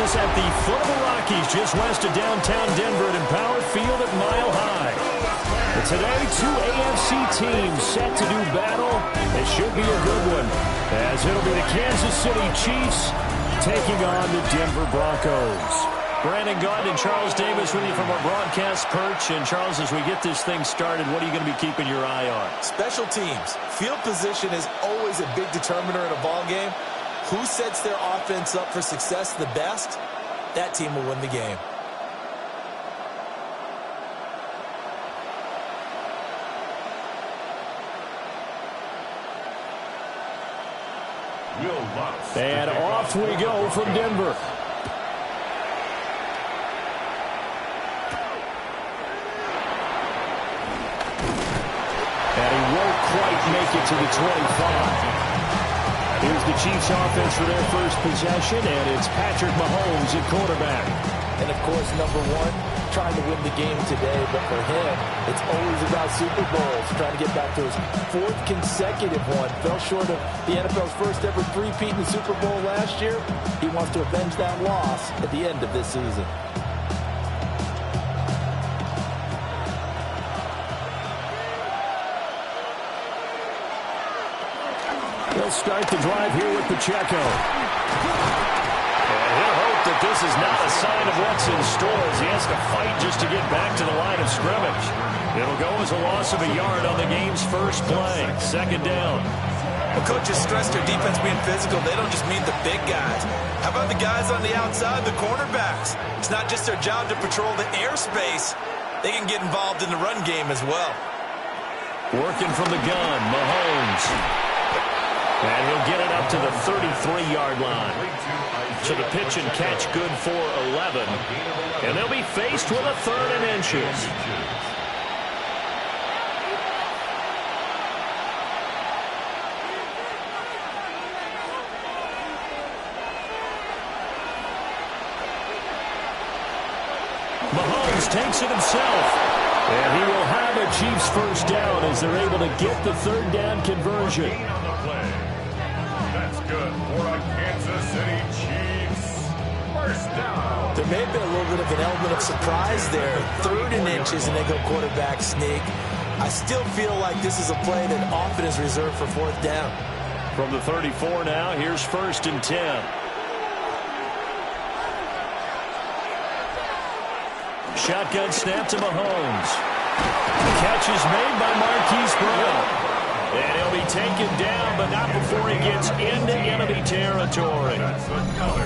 us at the foot of the Rockies, just west of downtown Denver at Empower Field at Mile High. But today, two AFC teams set to do battle. It should be a good one, as it'll be the Kansas City Chiefs taking on the Denver Broncos. Brandon Gaudin and Charles Davis with you from our broadcast perch. And Charles, as we get this thing started, what are you going to be keeping your eye on? Special teams. Field position is always a big determiner in a ball game. Who sets their offense up for success the best, that team will win the game. And off we go from Denver. And he won't quite make it to the 25. Here's the Chiefs offense for their first possession, and it's Patrick Mahomes at quarterback. And, of course, number one, trying to win the game today. But for him, it's always about Super Bowls, trying to get back to his fourth consecutive one. Fell short of the NFL's first ever three-peat in the Super Bowl last year. He wants to avenge that loss at the end of this season. They'll start the drive here with Pacheco. And he'll hope that this is not a sign of what's in store as he has to fight just to get back to the line of scrimmage. It'll go as a loss of a yard on the game's first play. Second down. Well, coaches stress their defense being physical. They don't just mean the big guys. How about the guys on the outside, the cornerbacks? It's not just their job to patrol the airspace. They can get involved in the run game as well. Working from the gun, Mahomes. And he'll get it up to the 33-yard line. So the pitch and catch good for 11. And they'll be faced with a 3rd and inches. Mahomes takes it himself. And he will have a Chiefs first down as they're able to get the 3rd down conversion. That's good for a Kansas City Chiefs. First down. There may have been a little bit of an element of surprise there. 3rd and inches, and they go quarterback sneak. I still feel like this is a play that often is reserved for 4th down. From the 34 now, here's 1st and 10. Shotgun snap to Mahomes. The catch is made by Marquise Brown. And he'll be taken down, but not before he gets into enemy territory.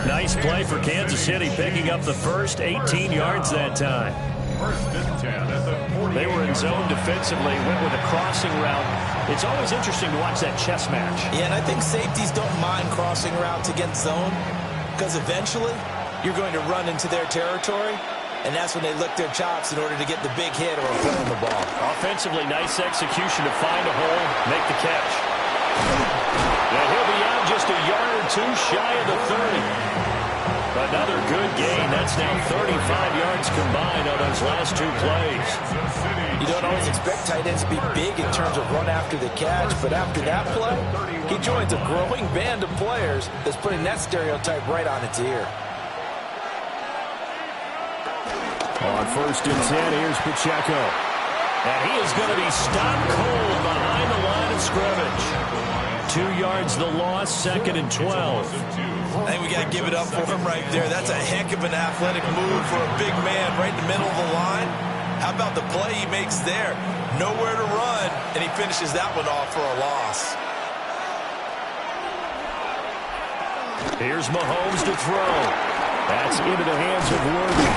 Nice play for Kansas City, picking up the first 18 yards that time. 1st and 10 at the 48. They were in zone defensively, went with a crossing route. It's always interesting to watch that chess match. Yeah, and I think safeties don't mind crossing routes against zone because eventually you're going to run into their territory. And that's when they lick their chops in order to get the big hit or a play on the ball. Offensively, nice execution to find a hole, make the catch. And he'll be out just a yard or two shy of the 30. Another good gain. That's now 35 yards combined on those last 2 plays. You don't always expect tight ends to be big in terms of run after the catch, but after that play, he joins a growing band of players that's putting that stereotype right on its ear. On 1st and 10, here's Pacheco. And he is going to be stopped cold behind the line of scrimmage. 2 yards the loss, 2nd and 12. I think we got to give it up for him right there. That's a heck of an athletic move for a big man right in the middle of the line. How about the play he makes there? Nowhere to run, and he finishes that one off for a loss. Here's Mahomes to throw. That's into the hands of Worthy.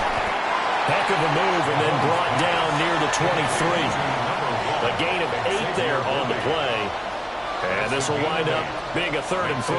Heck of a move, and then brought down near the 23. A gain of 8 there on the play. And this will wind up being a 3rd and 3.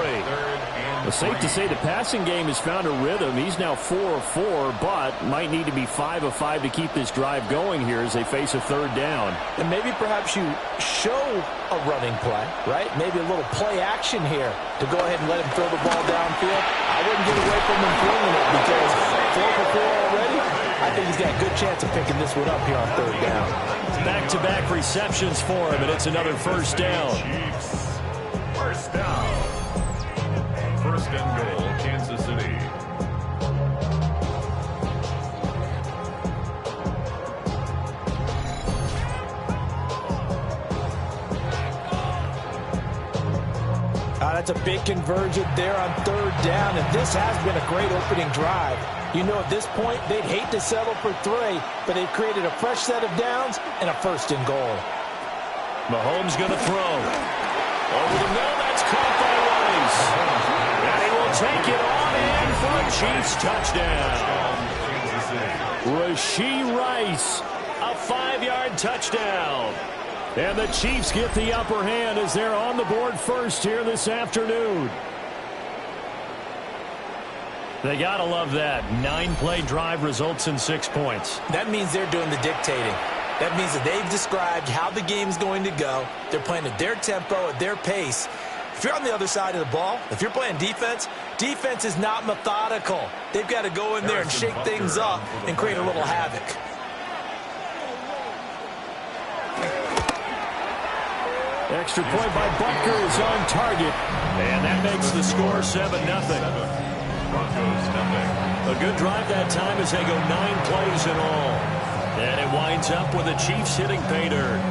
It's safe to say the passing game has found a rhythm. He's now 4 of 4, but might need to be 5 of 5 to keep this drive going here as they face a 3rd down. And maybe perhaps you show a running play, right? Maybe a little play action here to go ahead and let him throw the ball downfield. I wouldn't get away from him throwing it because 4 for 4 already. I think he's got a good chance of picking this one up here on 3rd down. Back-to-back receptions for him, and it's another 1st down. Chiefs. 1st down. 1st and goal, Kansas City. that's a big conversion there on third down, and this has been a great opening drive. You know, at this point, they'd hate to settle for 3, but they've created a fresh set of downs and a first and goal. Mahomes going to throw. Over the middle, that's caught by Rice. And he will take it on in for a Chiefs touchdown. Rashee Rice, a 5-yard touchdown. And the Chiefs get the upper hand as they're on the board first here this afternoon. They got to love that. 9-play drive results in 6 points. That means they're doing the dictating. That means that they've described how the game's going to go. They're playing at their tempo, at their pace. If you're on the other side of the ball, if you're playing defense, defense is not methodical. They've got to go in there and shake things up and create a little havoc. Extra point by Butker is on target. And that makes the score 7-0. Broncos, nothing. A good drive that time as they go 9 plays in all. And it winds up with the Chiefs hitting pay dirt.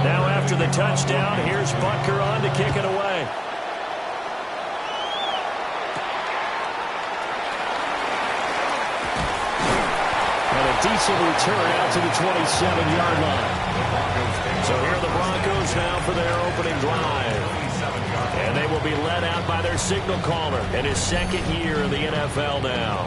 Now after the touchdown, here's Butker on to kick it away. Decent return out to the 27-yard line. So here are the Broncos now for their opening drive. And they will be led out by their signal caller in his 2nd year in the NFL now.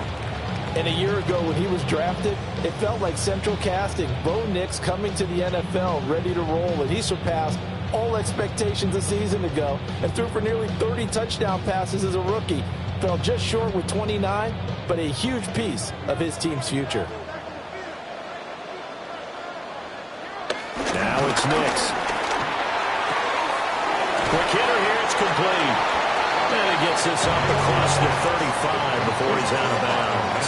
And a year ago when he was drafted, it felt like central casting. Bo Nix coming to the NFL ready to roll, and he surpassed all expectations a season ago and threw for nearly 30 touchdown passes as a rookie. Fell just short with 29, but a huge piece of his team's future. Now it's Nix. Quick hitter here, it's complete. And he gets this up across the 35 before he's out of bounds.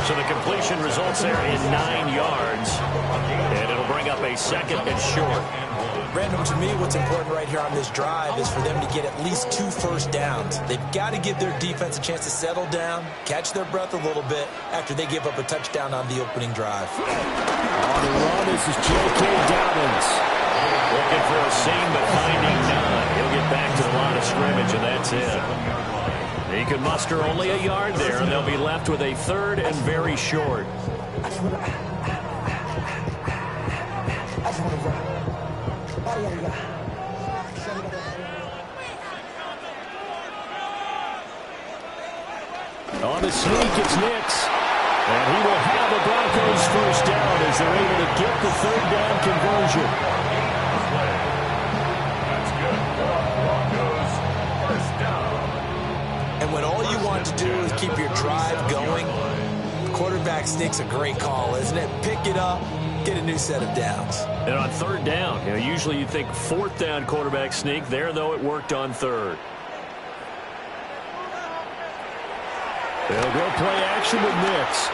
So the completion results there in 9 yards. And it'll bring up a 2nd and short. Brandon, to me, what's important right here on this drive is for them to get at least 2 first downs. They've got to give their defense a chance to settle down, catch their breath a little bit after they give up a touchdown on the opening drive. On the run, this is J.K. Dobbins. Looking for a seam, but finding none. He'll get back to the line of scrimmage, and that's it. He could muster only a yard there, and they'll be left with a 3rd and very short. On the sneak, it's Nix. And he will have the Broncos first down as they're able to get the 3rd down conversion. That's good. Broncos, first down. And when all you want to do is keep your drive going, quarterback sneak's a great call, isn't it? Pick it up, get a new set of downs. And on 3rd down, usually you think 4th down quarterback sneak. There, though, it worked on 3rd. They'll go play action with Nix.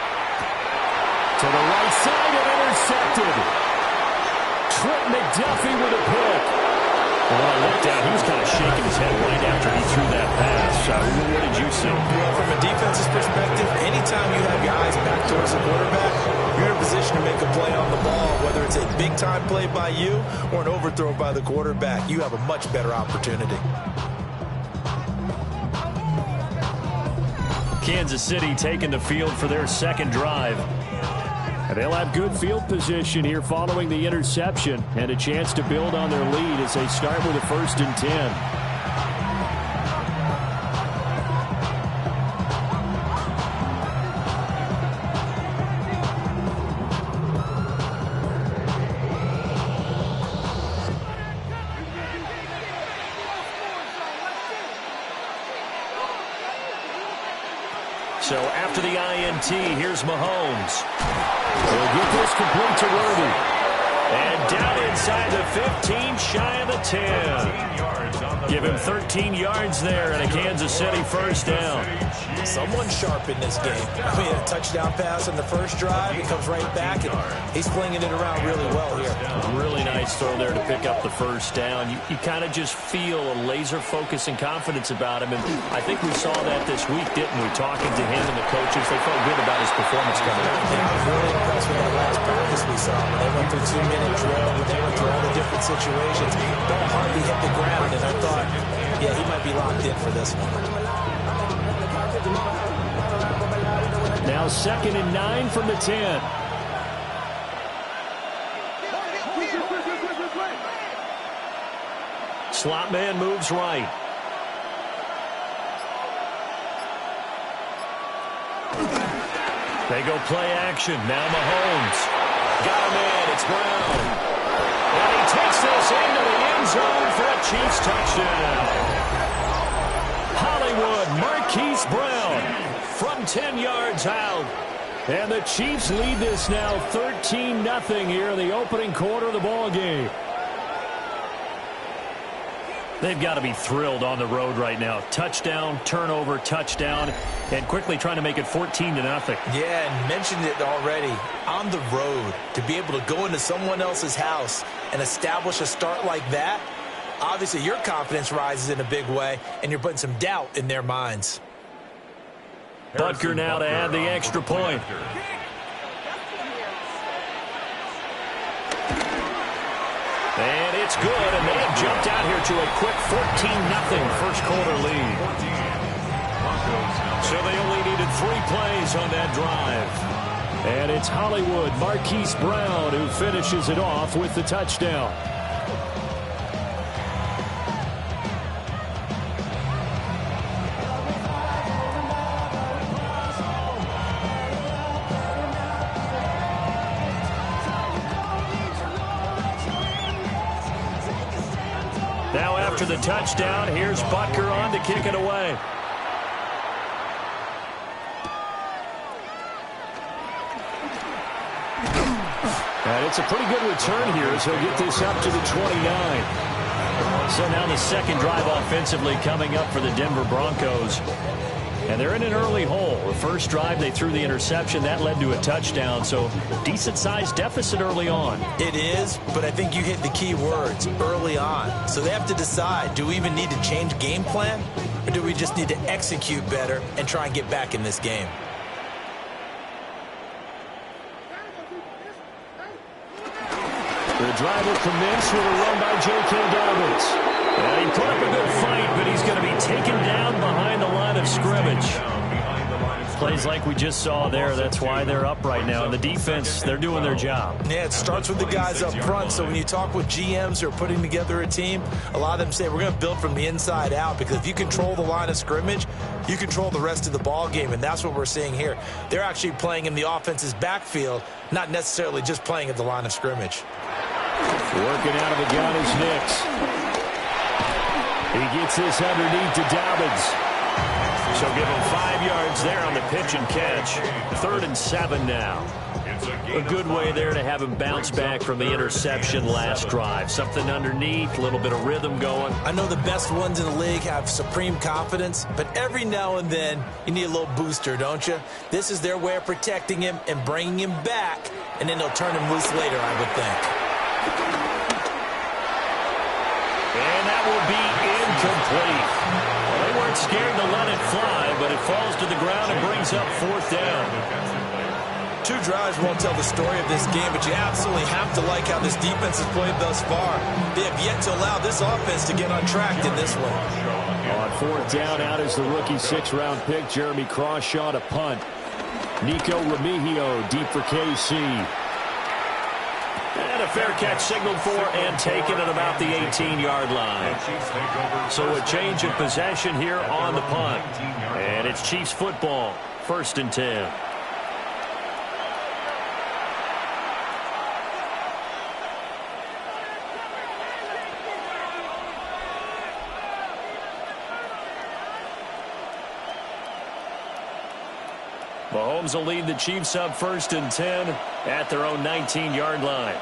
To the right side and intercepted. Trent McDuffie with a pick. When I looked out, he was kind of shaking his head right after he threw that pass. What did you see? Well, from a defense's perspective, anytime you have your eyes back towards the quarterback, you're in a position to make a play on the ball, whether it's a big-time play by you or an overthrow by the quarterback. You have a much better opportunity. Kansas City taking the field for their 2nd drive. And they'll have good field position here following the interception and a chance to build on their lead as they start with a 1st and 10. So after the INT, here's Mahomes. He'll get this complete to Worthy. And down inside the 15, shy of the 10. Give him 13 yards there and a Kansas City first down. Someone sharp in this game. I mean, a touchdown pass on the first drive. He comes right back, and he's flinging it around really well here. Really nice throw there to pick up the first down. You kind of just feel a laser focus and confidence about him, and I think we saw that this week, didn't we? Talking to him and the coaches, they felt good about his performance coming out. Yeah, I was really impressed with that last practice we saw. When they went through 2-minute drill, when they went through all the different situations, ball hardly hit the ground, and I thought, yeah, he might be locked in for this one. Now 2nd and 9 from the 10. Slot man moves right. They go play action. Now Mahomes. Got him in. It's Brown. And he takes this into the end zone for a Chiefs touchdown. Hollywood, Marquise Brown from 10 yards out. And the Chiefs lead this now 13-0 here in the opening quarter of the ball game. They've got to be thrilled on the road right now. Touchdown, turnover, touchdown, and quickly trying to make it 14-0. Yeah, and mentioned it already. On the road, to be able to go into someone else's house and establish a start like that, obviously your confidence rises in a big way, and you're putting some doubt in their minds. Butker now to add the extra point. And it's good, and they have jumped out here to a quick 14-0 first quarter lead. So they only needed 3 plays on that drive. And it's Hollywood, Marquise Brown, who finishes it off with the touchdown. Now after the touchdown, here's Butker on to kick it away. And it's a pretty good return here as he'll get this up to the 29. So now the second drive offensively coming up for the Denver Broncos. And they're in an early hole. The first drive, they threw the interception. That led to a touchdown. So decent-sized deficit early on. It is, but I think you hit the key words, early on. So they have to decide, do we even need to change game plan? Or do we just need to execute better and try and get back in this game? The drive will commence with a run by J.K. Dobbins. And he put up a good fight, but he's going to be taken down behind the line of scrimmage. Plays like we just saw there, that's why they're up right now. And the defense, they're doing their job. Yeah, it starts with the guys up front. So when you talk with GMs who are putting together a team, a lot of them say we're going to build from the inside out, because if you control the line of scrimmage, you control the rest of the ball game, and that's what we're seeing here. They're actually playing in the offense's backfield, not necessarily just playing at the line of scrimmage. Working out of the gun is Nix. He gets this underneath to Dobbins. So give him 5 yards there on the pitch and catch. 3rd and 7 now. A good way there to have him bounce back from the interception last drive. Something underneath, a little bit of rhythm going. I know the best ones in the league have supreme confidence, but every now and then you need a little booster, don't you? This is their way of protecting him and bringing him back, and then they'll turn him loose later, I would think. And that will be incomplete. Well, they weren't scared to let it fly, but it falls to the ground and brings up 4th down. 2 drives won't tell the story of this game, but you absolutely have to like how this defense has played thus far. They have yet to allow this offense to get on track in this one. On 4th down, out is the rookie 6th-round pick, Jeremy Crawshaw, to punt. Nico Remigio deep for KC. And a fair catch signaled for and taken at about the 18-yard line. So a change of possession here on the punt. And it's Chiefs football, 1st and 10. Mahomes will lead the Chiefs up 1st and 10 at their own 19-yard line.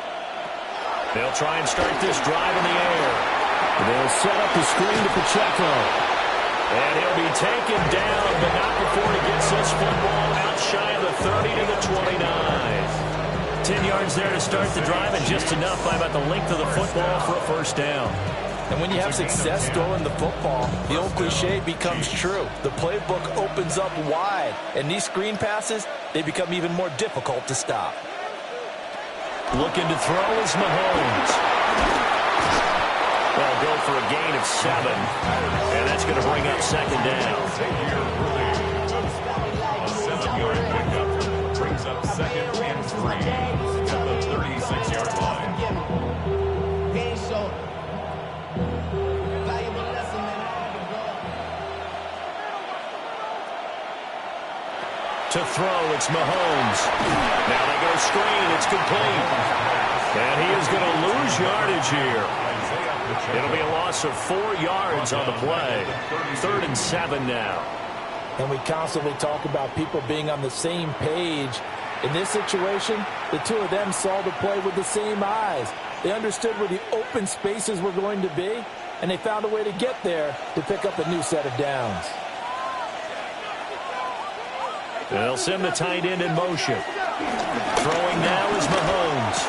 They'll try and start this drive in the air. They'll set up the screen to Pacheco. And he'll be taken down, but not before he gets this football out shy of the 30 to the 29. 10 yards there to start the drive, and just enough by about the length of the football for a first down. And when you have success throwing the football, the old cliche becomes true. The playbook opens up wide, and these screen passes, they become even more difficult to stop. Looking to throw is Mahomes. They'll go for a gain of 7, and that's going to bring up second down. A 7-yard pickup brings up second and 3 at the 36-yard line. To throw, it's Mahomes. Now they go screen, it's complete. And he is going to lose yardage here. It'll be a loss of 4 yards on the play. 3rd and 7 now. And we constantly talk about people being on the same page. In this situation, the two of them saw the play with the same eyes. They understood where the open spaces were going to be, and they found a way to get there to pick up a new set of downs. They'll send the tight end in motion. Throwing now is Mahomes.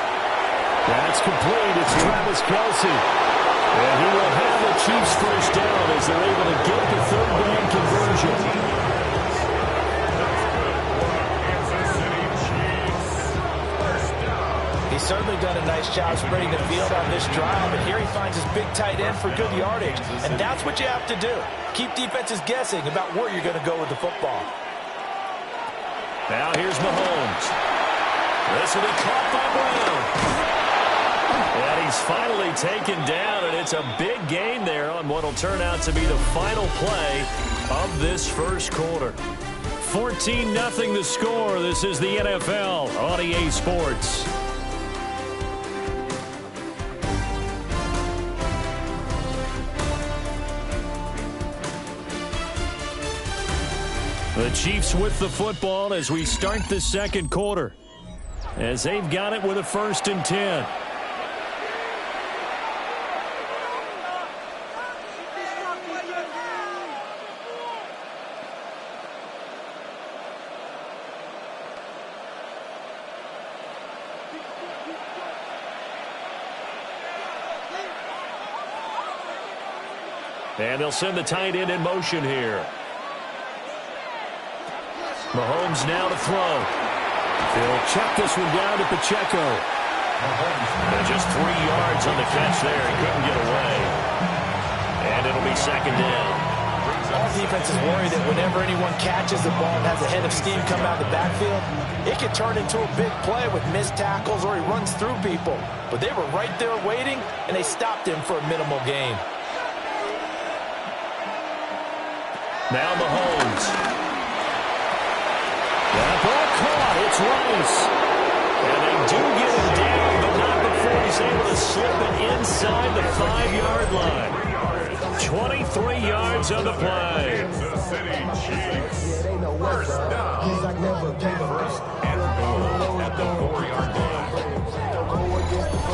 That's complete. It's Travis Kelce. And he will have the Chiefs first down as they're able to get the 3rd down conversion. He's certainly done a nice job spreading the field on this drive, and here he finds his big tight end for good yardage. And that's what you have to do. Keep defenses guessing about where you're going to go with the football. Now here's Mahomes. This will be caught by Brown. And he's finally taken down, and it's a big gain there on what will turn out to be the final play of this first quarter. 14-0 the score. This is the NFL on EA Sports. The Chiefs with the football as we start the second quarter, as they've got it with a 1st and 10. And they'll send the tight end in motion here. Mahomes now to throw. They'll check this one down to Pacheco. And just 3 yards on the catch there. He couldn't get away. And it'll be second down. All defenses worry that whenever anyone catches the ball and has a head of steam coming out of the backfield, it can turn into a big play with missed tackles or he runs through people. But they were right there waiting, and they stopped him for a minimal gain. Now Mahomes. That ball caught. It's Rice. And they do get him down, but not before he's able to slip it inside the 5-yard line. 23 yards on the play. Kansas City Chiefs. First down. First and goal at the 4-yard line.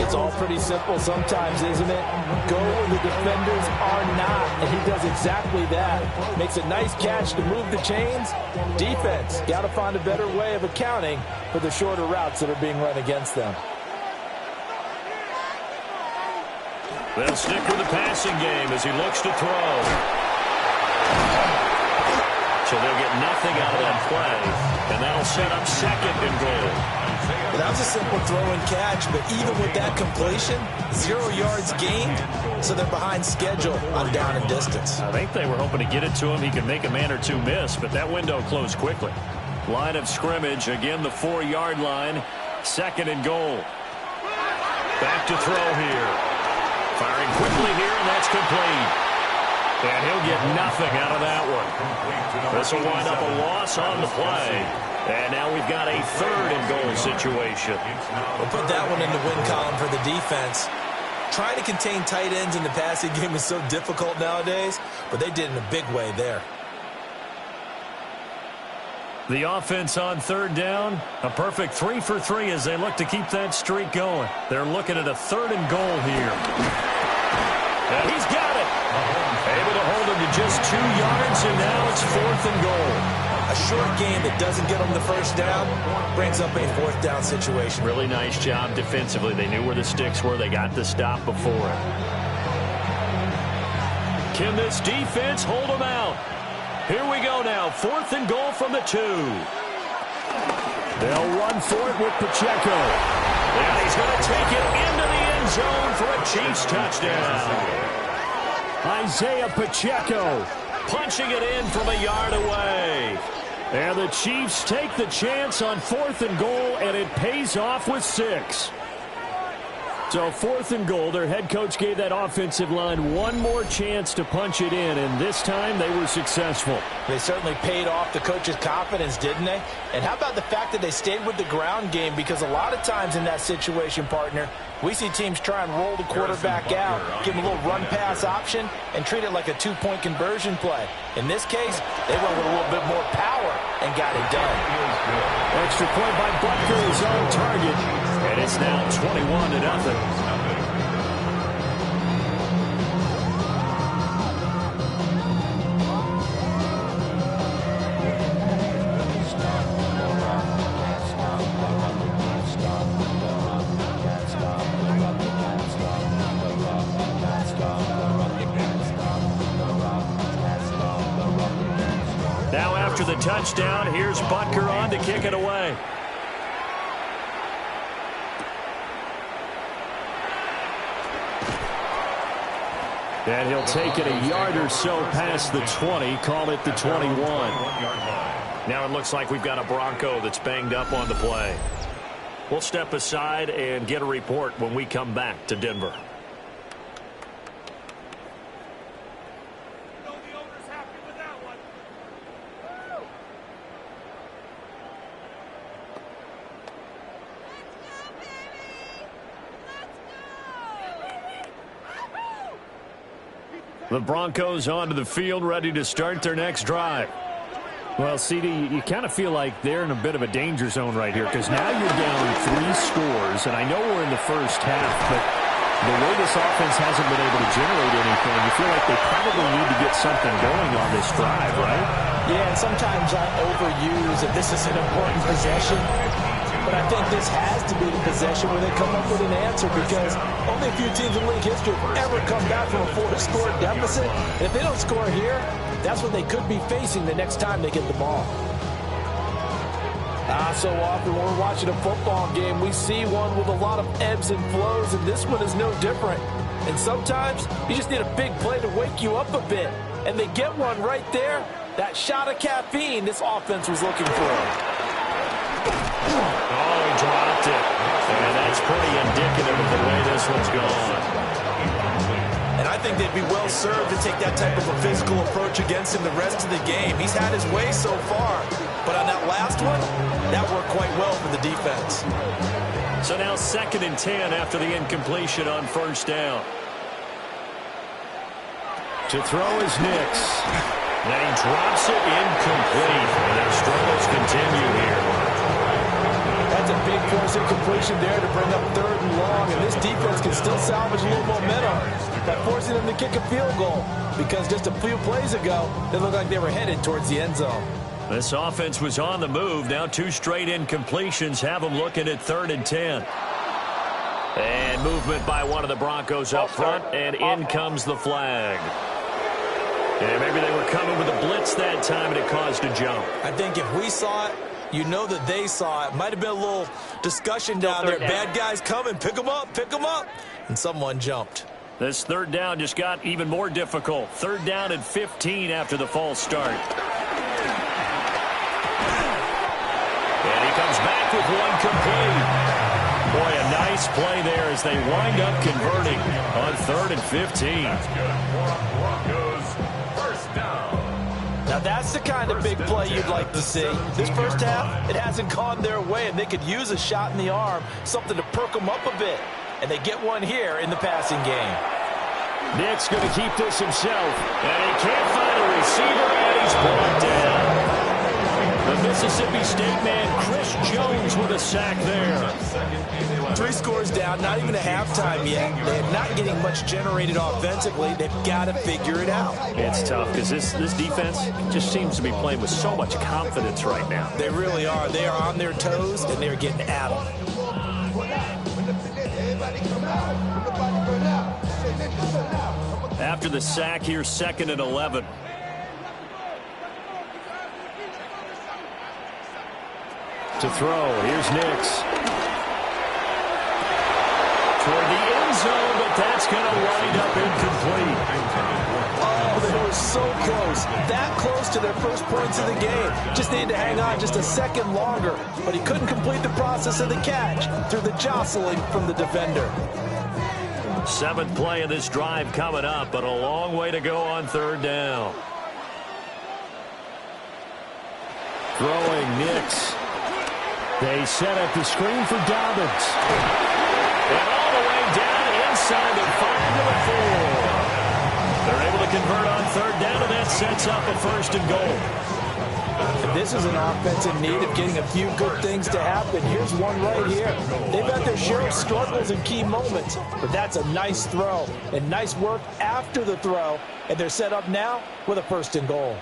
It's all pretty simple sometimes, isn't it? Go where the defenders are not, and he does exactly that. Makes a nice catch to move the chains. Defense, got to find a better way of accounting for the shorter routes that are being run against them. They'll stick with the passing game as he looks to throw. So they'll get nothing out of that play, and that'll set up second and goal. Well, that was a simple throw and catch, but even with that completion, 0 yards gained, so they're behind schedule on down and distance. I think they were hoping to get it to him. He could make a man or two miss, but that window closed quickly. Line of scrimmage, again the 4-yard line, second and goal. Back to throw here. Firing quickly here, and that's complete. And he'll get nothing out of that one. This will wind up a loss on the play. And now we've got a 3rd and goal situation. We'll put that one in the win column for the defense. Trying to contain tight ends in the passing game is so difficult nowadays, but they did in a big way there. The offense on third down, a perfect 3 for 3 as they look to keep that streak going. They're looking at a 3rd and goal here. And he's got it. Able to hold him to just 2 yards, and now it's 4th and goal. A short game that doesn't get them the first down brings up a 4th down situation. Really nice job defensively. They knew where the sticks were. They got the stop before it. Can this defense hold them out? Here we go now. 4th and goal from the 2. They'll run for it with Pacheco. And he's going to take it into the end zone for a Chiefs touchdown. Isaiah Pacheco punching it in from a yard away. And the Chiefs take the chance on 4th and goal, and it pays off with 6. So 4th and goal, their head coach gave that offensive line one more chance to punch it in, and this time they were successful. They certainly paid off the coach's confidence, didn't they? And how about the fact that they stayed with the ground game? Because a lot of times in that situation, partner, we see teams try and roll the quarterback out, give him a little run-pass option, and treat it like a 2-point conversion play. In this case, they went with a little bit more power and got it done. Extra point by Butker is on target, and it's now 21-0. Now after the touchdown, here's Butker on to kick it away. And he'll take it a yard or so past the 20, call it the 21. Now it looks like we've got a Bronco that's banged up on the play. We'll step aside and get a report when we come back to Denver. The Broncos onto the field, ready to start their next drive. Well, CD, you kind of feel like they're in a bit of a danger zone right here because now you're down 3 scores, and I know we're in the first half, but the way this offense hasn't been able to generate anything, you feel like they probably need to get something going on this drive, right? Yeah, and sometimes I overuse that this is an important possession. But I think this has to be the possession where they come up with an answer because only a few teams in league history have ever come back from a 4-score deficit. And if they don't score here, that's what they could be facing the next time they get the ball. So often when we're watching a football game, we see one with a lot of ebbs and flows, and this one is no different. And sometimes you just need a big play to wake you up a bit. And they get one right there. That shot of caffeine this offense was looking for. Oh, he dropped it. And that's pretty indicative of the way this one's gone. And I think they'd be well served to take that type of a physical approach against him the rest of the game. He's had his way so far. But on that last one, that worked quite well for the defense. So now 2nd and 10 after the incompletion on 1st down. To throw is Nix. Then he drops it incomplete. And their struggles continue here. That's a big force incompletion there to bring up 3rd and long, and this defense can still salvage a little momentum by forcing them to kick a field goal because just a few plays ago, they looked like they were headed towards the end zone. This offense was on the move. Now 2 straight incompletions have them looking at 3rd and 10. And movement by one of the Broncos up front, and in comes the flag. And maybe they were coming with a blitz that time, and it caused a jump. I think if we saw it, you know that they saw it. Might have been a little discussion down there. Bad guys coming. Pick them up. Pick them up. And someone jumped. This 3rd down just got even more difficult. 3rd down and 15 after the false start. And he comes back with one complete. Boy, a nice play there as they wind up converting on 3rd and 15. Now that's the kind of big play you'd like to see. This first half, it hasn't gone their way, and they could use a shot in the arm, something to perk them up a bit. And they get one here in the passing game. Nick's going to keep this himself. And he can't find a receiver, and he's brought down. The Mississippi State man Chris Jones with a sack there. 3 scores down, not even a halftime yet. They're not getting much generated offensively. They've got to figure it out. It's tough because this defense just seems to be playing with so much confidence right now. They really are. They are on their toes, and they're getting at them. After the sack here, 2nd and 11. To throw, here's Nix. Toward the end zone, but that's going to wind up incomplete. Oh, they were so close. That close to their first points of the game. Just needed to hang on just a second longer. But he couldn't complete the process of the catch through the jostling from the defender. 7th play of this drive coming up, but a long way to go on 3rd down. Throwing Nix. They set up the screen for Dobbins. And all the way down inside the 5 to the 4. They're able to convert on 3rd down, and that sets up a 1st and goal. This is an offense in need of getting a few good things to happen. Here's one right here. They've had their share of struggles in key moments, but that's a nice throw and nice work after the throw, and they're set up now with a 1st and goal.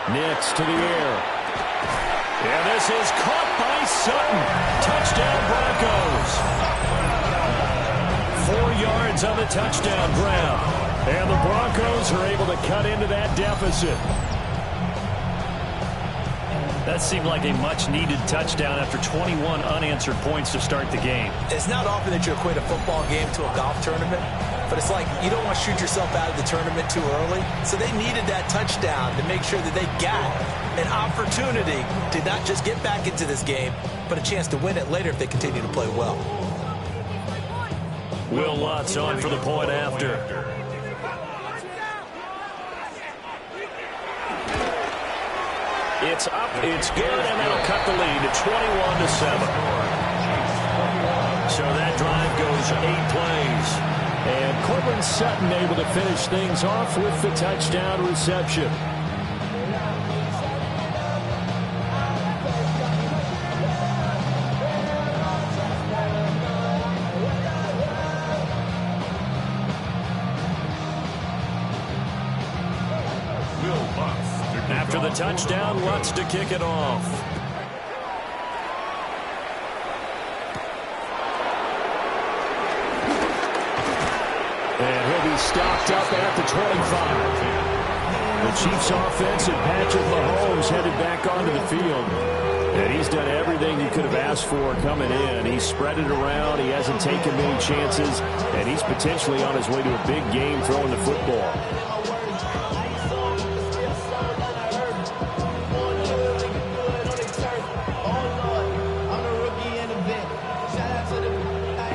Nix to the air. And this is caught by Sutton. Touchdown Broncos. 4 yards on the touchdown grab. And the Broncos are able to cut into that deficit. That seemed like a much-needed touchdown after 21 unanswered points to start the game. It's not often that you equate a football game to a golf tournament, but it's like you don't want to shoot yourself out of the tournament too early. So they needed that touchdown to make sure that they got an opportunity to not just get back into this game, but a chance to win it later if they continue to play well. Will Lutz on for the point after. It's up, it's good, and that'll cut the lead to 21-7. So that drive goes 8 plays. And Corbin Sutton able to finish things off with the touchdown reception. After the touchdown, Lutz to kick it off. And he'll be stopped up at the 25. The Chiefs offense and Patrick Mahomes headed back onto the field. And he's done everything you could have asked for coming in. He's spread it around. He hasn't taken many chances. And he's potentially on his way to a big game throwing the football.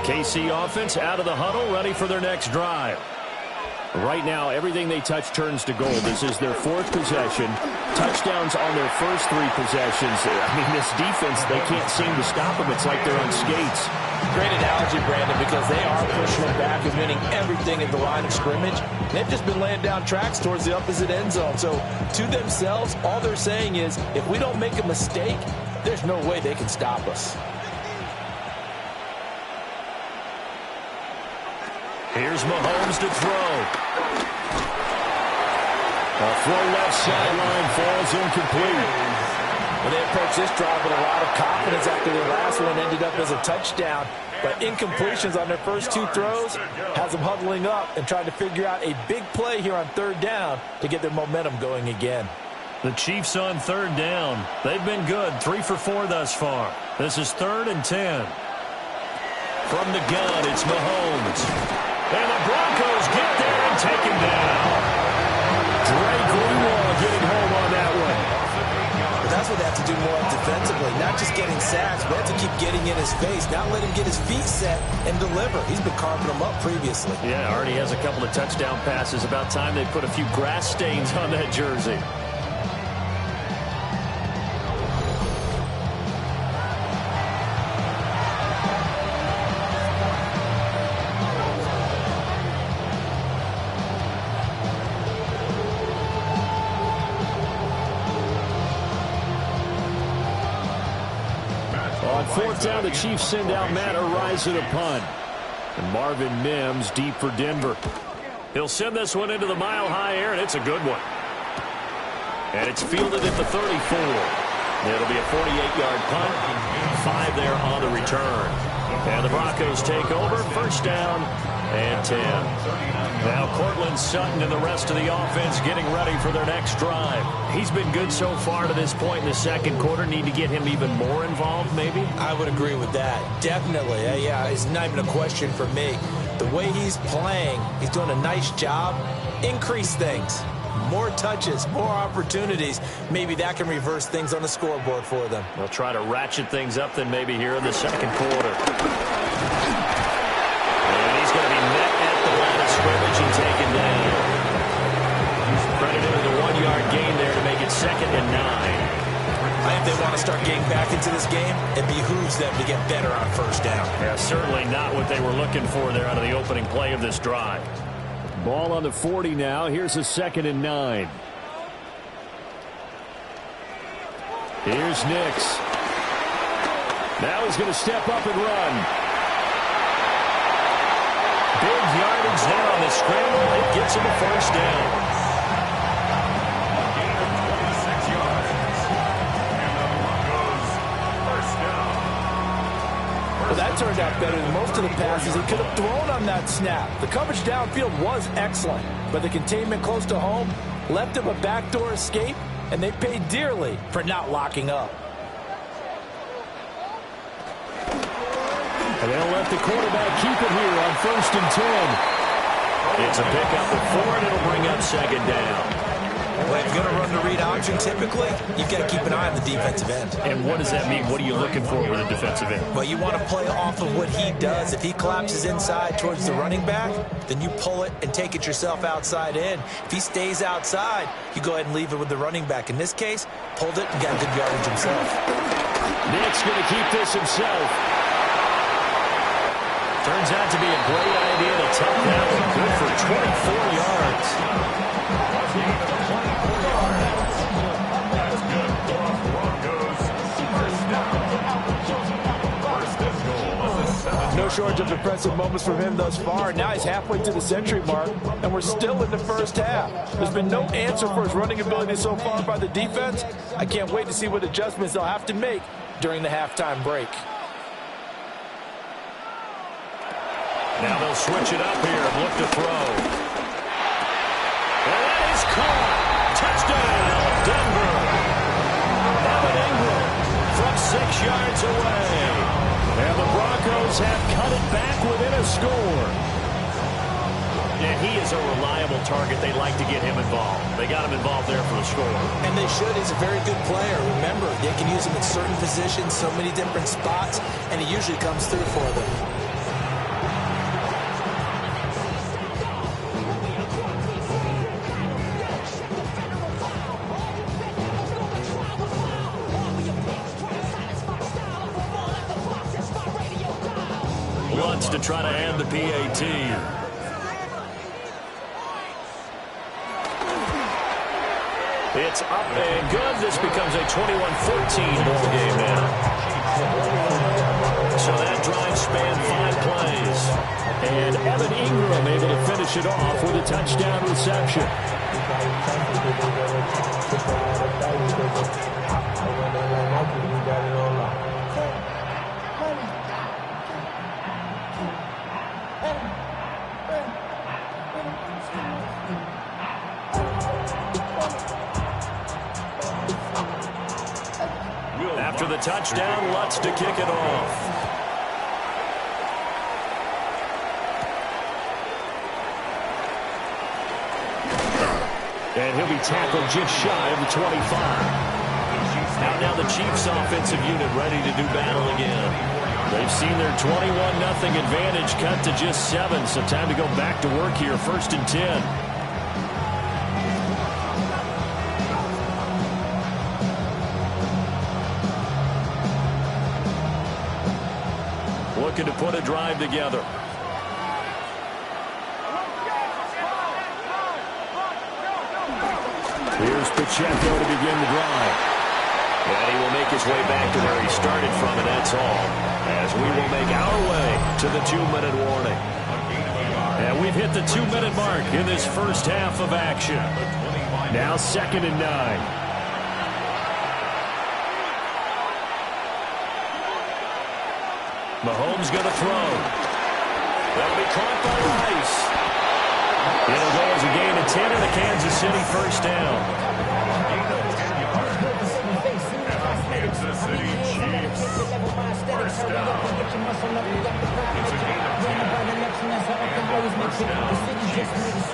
KC offense out of the huddle, ready for their next drive. Right now, everything they touch turns to gold. This is their 4th possession. Touchdowns on their first 3 possessions. I mean, this defense, they can't seem to stop them. It's like they're on skates. Great analogy, Brandon, because they are pushing them back and winning everything at the line of scrimmage. They've just been laying down tracks towards the opposite end zone. So, to themselves, all they're saying is, if we don't make a mistake, there's no way they can stop us. Here's Mahomes to throw. A throw left sideline falls incomplete. Well, they approached this drive with a lot of confidence after their last one ended up as a touchdown. But incompletions on their first 2 throws has them huddling up and trying to figure out a big play here on 3rd down to get their momentum going again. The Chiefs on 3rd down. They've been good, 3 for 4 thus far. This is 3rd and 10. From the gun, it's Mahomes. And the Broncos get there and take him down. Drake Greenwald getting home on that one. But that's what they have to do more defensively. Not just getting sacks, but have to keep getting in his face. Not let him get his feet set and deliver. He's been carving them up previously. Yeah, already has a couple of touchdown passes. About time they put a few grass stains on that jersey. On fourth down, the Chiefs send out Matt Araiza to punt. And Marvin Mims deep for Denver. He'll send this one into the mile-high air, and it's a good one. And it's fielded at the 34. It'll be a 48-yard punt. 5 there on the return. And the Broncos take over. First down and 10. Now Cortland Sutton and the rest of the offense getting ready for their next drive. He's been good so far to this point in the second quarter. Need to get him even more involved, maybe? I would agree with that. Definitely. Yeah, it's not even a question for me. The way he's playing, he's doing a nice job. Increase things. More touches, more opportunities. Maybe that can reverse things on the scoreboard for them. They'll try to ratchet things up then maybe here in the second quarter. And he's going to be met at the line of scrimmage and taken down. Credited with a 1-yard gain there to make it 2nd and 9. I think they want to start getting back into this game. It behooves them to get better on first down. Yeah, certainly not what they were looking for there out of the opening play of this drive. Ball on the 40 now. Here's a 2nd and 9. Here's Nix. Now he's going to step up and run. Big yardage there on the scramble. It gets him a first down. Well, that turned out better than most of the passes he could have thrown on that snap. The coverage downfield was excellent, but the containment close to home left him a backdoor escape, and they paid dearly for not locking up. And they'll let the quarterback keep it here on 1st and 10. It's a pickup of 4, and it'll bring up 2nd down. Well, if you're going to run the read option, typically, you've got to keep an eye on the defensive end. And what does that mean? What are you looking for with a defensive end? Well, you want to play off of what he does. If he collapses inside towards the running back, then you pull it and take it yourself outside in. If he stays outside, you go ahead and leave it with the running back. In this case, pulled it and got good yardage himself. Nick's going to keep this himself. Turns out to be a great idea to tuck that one. Good for 24 yards. No shortage of impressive moments from him thus far. Now he's halfway to the century mark, and we're still in the first half. There's been no answer for his running ability so far by the defense. I can't wait to see what adjustments they'll have to make during the halftime break. Now they'll switch it up here and look to throw. And that is caught. Touchdown, Denver. Evan Ingram from 6 yards away. And the Broncos have cut it back within a score. And he is a reliable target. They like to get him involved. They got him involved there for the score. And they should. He's a very good player. Remember, they can use him in certain positions, so many different spots, and he usually comes through for them. To try to end the PAT. It's up and good. This becomes a 21-14 ball game now. So that drive spanned 5 plays. And Evan Ingram able to finish it off with a touchdown reception. After the touchdown, Lutz to kick it off. And he'll be tackled just shy of the 25. Now the Chiefs offensive unit ready to do battle again. They've seen their 21-0 advantage cut to just 7, so time to go back to work here. 1st and 10. Looking to put a drive together. Here's Pacheco to begin the drive. And he will make his way back to where he started from, and that's that's all, as we will make our way to the 2-minute warning. And we've hit the 2-minute mark in this first half of action. Now 2nd and 9. Mahomes going to throw. That'll be caught by Rice. It'll go as a gain of 10 and a Kansas City first down. Kansas City Chiefs. First down. It's a gain of 10. And first down, Chiefs.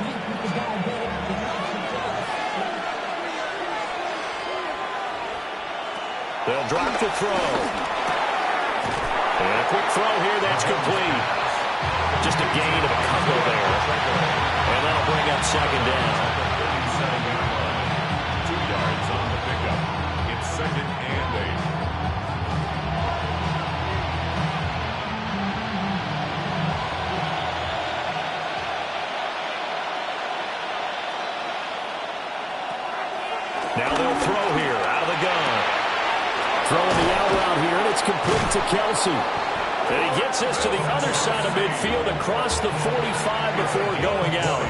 They'll drop the throw. And a quick throw here, that's complete. Just a gain of a couple there. And that'll bring up 2nd down. 2 yards on the pickup. It's 2nd and 8. Now they'll throw here out of the gun. Throwing the out route here, and it's complete to Kelsey. And he gets us to the other side of midfield across the 45 before going out.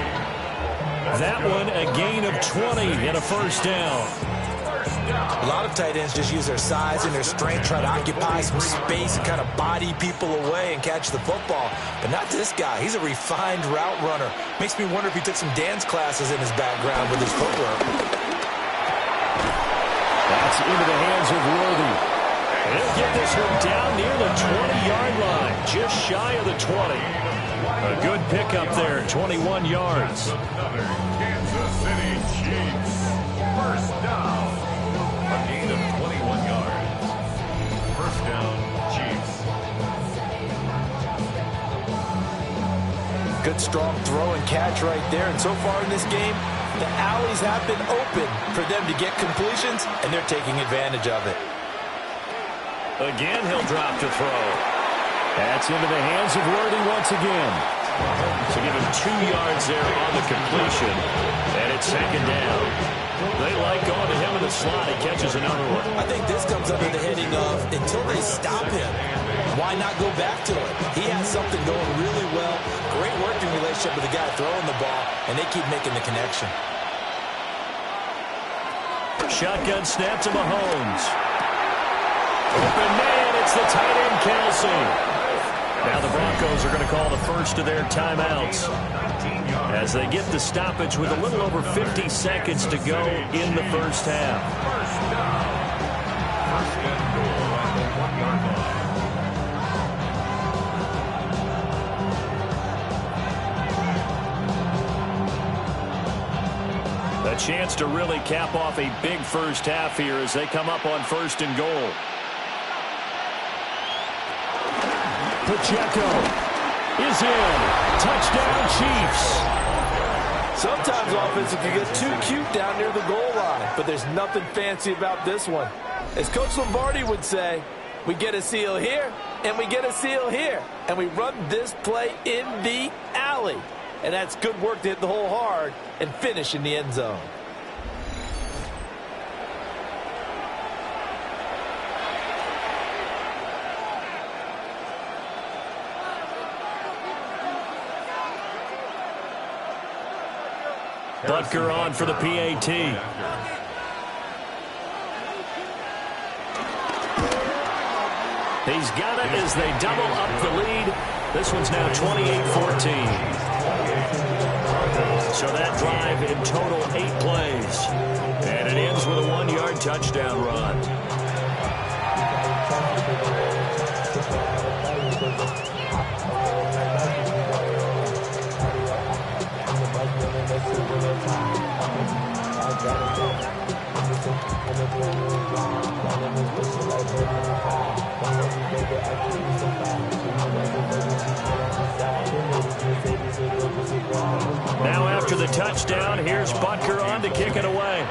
That one a gain of 20 and a first down. A lot of tight ends just use their size and their strength, try to occupy some space and kind of body people away and catch the football. But not this guy. He's a refined route runner. Makes me wonder if he took some dance classes in his background with his footwork. That's into the hands of Worthy. He'll get this one down near the 20-yard line, just shy of the 20. A good pickup there, 21 yards. Another Kansas City Chiefs. First down. A gain of 21 yards. First down, Chiefs. Good strong throw and catch right there. And so far in this game, the alleys have been open for them to get completions, and they're taking advantage of it. Again, he'll drop to throw. That's into the hands of Worthy once again. So give him 2 yards there on the completion. And it's 2nd down. They like going to him in the slot. He catches another one. I think this comes under the heading of until they stop him, why not go back to it? He has something going really well. Great working relationship with the guy throwing the ball, and they keep making the connection. Shotgun snap to Mahomes. Open man, it's the tight end, Kelsey. Now the Broncos are going to call the first of their timeouts as they get the stoppage with a little over 50 seconds to go in the first half. First down. First and goal at the 1-yard line. A chance to really cap off a big first half here as they come up on 1st and goal. Pacheco is in. Touchdown, Chiefs. Sometimes offense can get too cute down near the goal line, but there's nothing fancy about this one. As Coach Lombardi would say, we get a seal here, and we get a seal here, and we run this play in the alley. And that's good work to hit the hole hard and finish in the end zone. Butker on for the PAT. He's got it as they double up the lead. This one's now 28-14. So that drive in total 8 plays. And it ends with a 1-yard touchdown run. Now after the touchdown, here's Butker on to kick it away.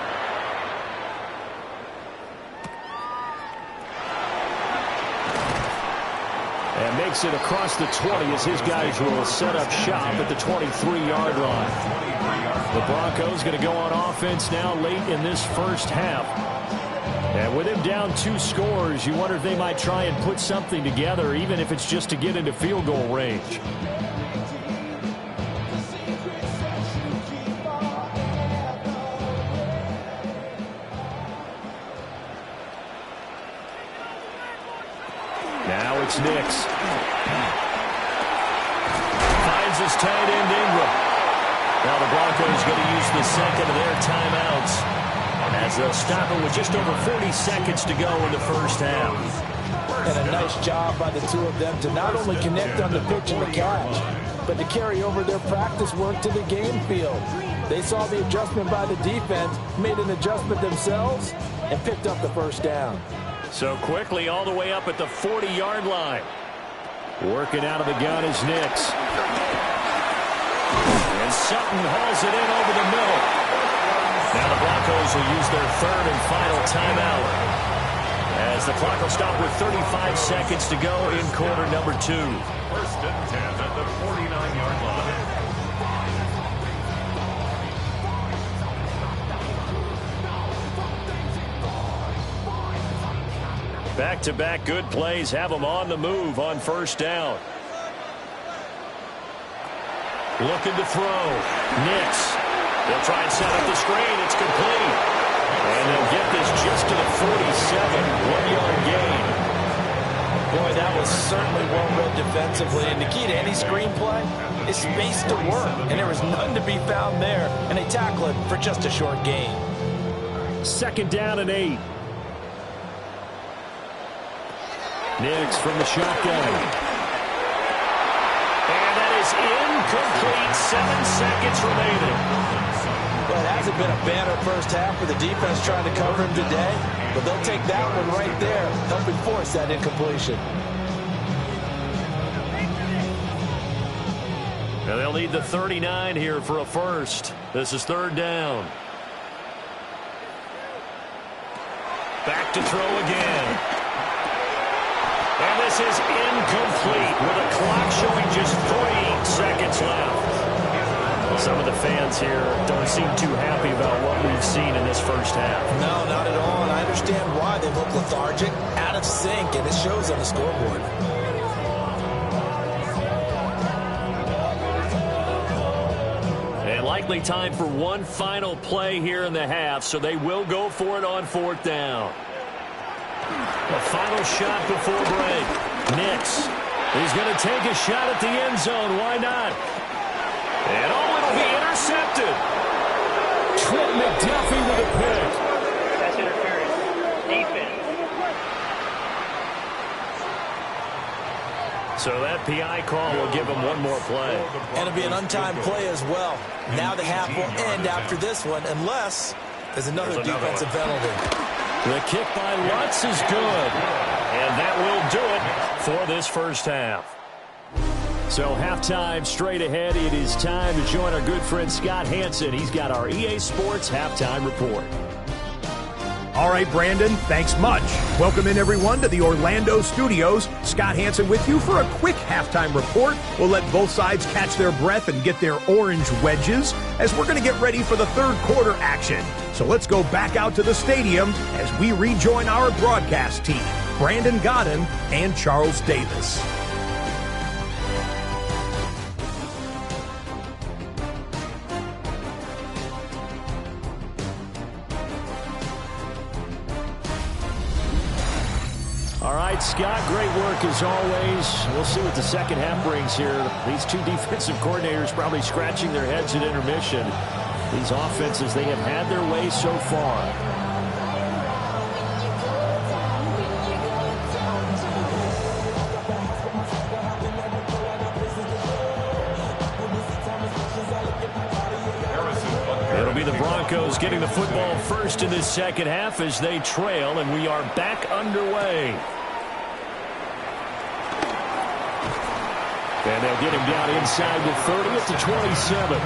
And makes it across the 20 as his guys will set up shop at the 23-yard line. The Broncos going to go on offense now late in this first half. And with him down 2 scores, you wonder if they might try and put something together, even if it's just to get into field goal range. Now it's Nix. Finds his tight end Ingram. Now the Broncos going to use the second of their timeouts, as they'll stop it with just over 40 seconds to go in the first half. And a nice job by the two of them to not only connect on the pitch and the catch, but to carry over their practice work to the game field. They saw the adjustment by the defense, made an adjustment themselves, and picked up the first down. So quickly all the way up at the 40-yard line. Working out of the gun is Nix. And Sutton hauls it in over the middle. Now the Broncos will use their third and final timeout, as the clock will stop with 35 seconds to go in quarter number 2. 1st and 10 at the 49-yard line. Back-to-back good plays have them on the move on first down. Looking to throw. Nix. They'll try and set up the screen. It's complete. And they'll get this just to the 47. 1-yard gain. Boy, that was certainly well read defensively. And the key to any screenplay is space to work. And there was none to be found there. And they tackle it for just a short gain. 2nd down and 8. Nix from the shotgun. And that is incomplete. 7 seconds remaining. Well, it hasn't been a banner first half for the defense trying to cover him today, but they'll take that one right there, helping force that incompletion. Now they'll need the 39 here for a first. This is 3rd down. Back to throw again. And this is incomplete with a clock showing just 3 seconds left. Some of the fans here don't seem too happy about what we've seen in this first half. No, not at all, and I understand why they look lethargic, out of sync, and it shows on the scoreboard. And likely time for one final play here in the half, so they will go for it on 4th down. A final shot before break. Nix. He's going to take a shot at the end zone. Why not? And it'll be intercepted. Trent McDuffie with a pick. That's interference. Defense. So that PI call will give him one more play. And it'll be an untimed play as well. Now the half will end after this one, unless there's another defensive penalty. The kick by Lutz is good. And that will do it for this first half. So halftime straight ahead. It is time to join our good friend Scott Hansen. He's got our EA Sports halftime report. All right, Brandon, thanks much. Welcome in, everyone, to the Orlando studios. Scott Hansen with you for a quick halftime report. We'll let both sides catch their breath and get their orange wedges as we're going to get ready for the 3rd quarter action. So let's go back out to the stadium as we rejoin our broadcast team, Brandon Godden and Charles Davis. All right, Scott, great work as always. We'll see what the second half brings here. These two defensive coordinators probably scratching their heads at intermission. These offenses, they have had their way so far. It'll be the Broncos getting the football first in this second half as they trail, and we are back underway. And they'll get him down inside the 30 at the 27.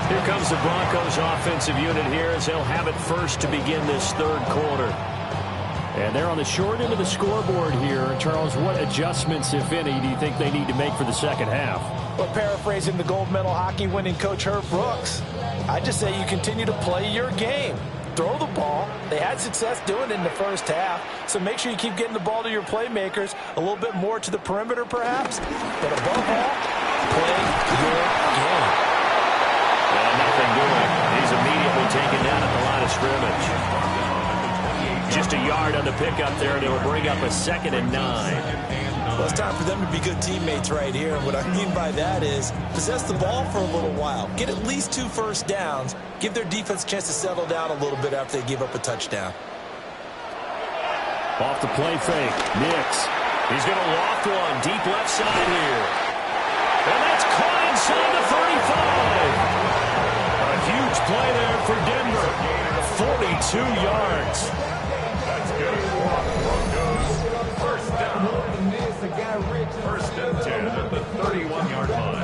Here comes the Broncos offensive unit here as they'll have it first to begin this 3rd quarter. And they're on the short end of the scoreboard here. Charles, what adjustments, if any, do you think they need to make for the second half? Well, paraphrasing the gold medal hockey winning coach Herb Brooks, I just say you continue to play your game. throw the ball. They had success doing it in the first half, so make sure you keep getting the ball to your playmakers, a little bit more to the perimeter perhaps, but above all, play your game. Well, nothing doing. He's immediately taken down at the line of scrimmage. Just a yard on the pickup there, and it'll bring up a 2nd and 9. Well, it's time for them to be good teammates right here. And what I mean by that is possess the ball for a little while. Get at least 2 first downs. Give their defense a chance to settle down a little bit after they give up a touchdown. Off the play fake. Nix. He's going to loft one deep left side here. And that's caught inside the 35. A huge play there for Denver. 42 yards. That's good. Broncos, first down. First and 10 at the 31-yard line.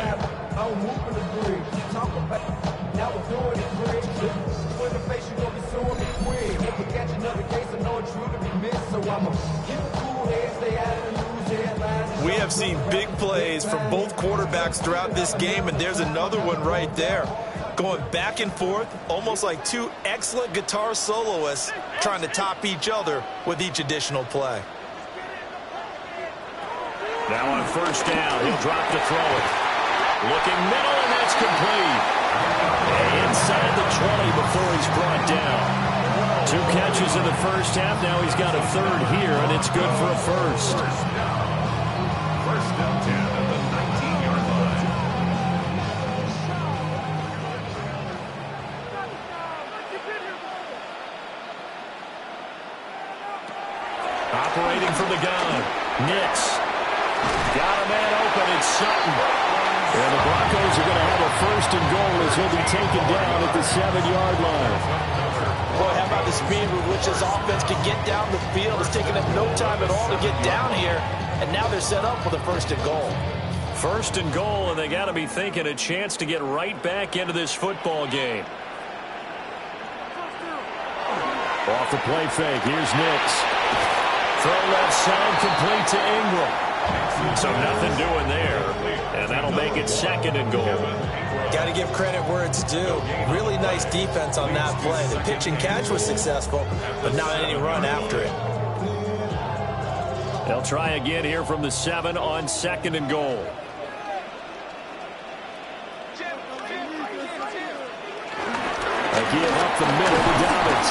We have seen big plays from both quarterbacks throughout this game, and there's another one right there. Going back and forth, almost like 2 excellent guitar soloists trying to top each other with each additional play. Now on first down, he'll drop to throw it. Looking middle, and that's complete. Inside the 20 before he's brought down. 2 catches in the first half. Now he's got a 3rd here, and it's good for a first. First and 10 at the 19-yard line. Operating from the gun. Nix. Got a man open. It's Sutton. And the Broncos are going to have a 1st and goal as he'll be taken down at the 7-yard line. Boy, how about the speed with which this offense can get down the field? It's taken them no time at all to get down here, and now they're set up with a 1st and goal. 1st and goal, and they got to be thinking a chance to get right back into this football game. Off the play fake, here's Nix. Throw left side, complete to Ingram. So nothing doing there, and that'll make it 2nd and goal. Got to give credit where it's due. Really nice defense on that play. The pitch and catch was successful, but not any run after it. They'll try again here from the 7 on 2nd and goal. A give up the middle to Dobbins.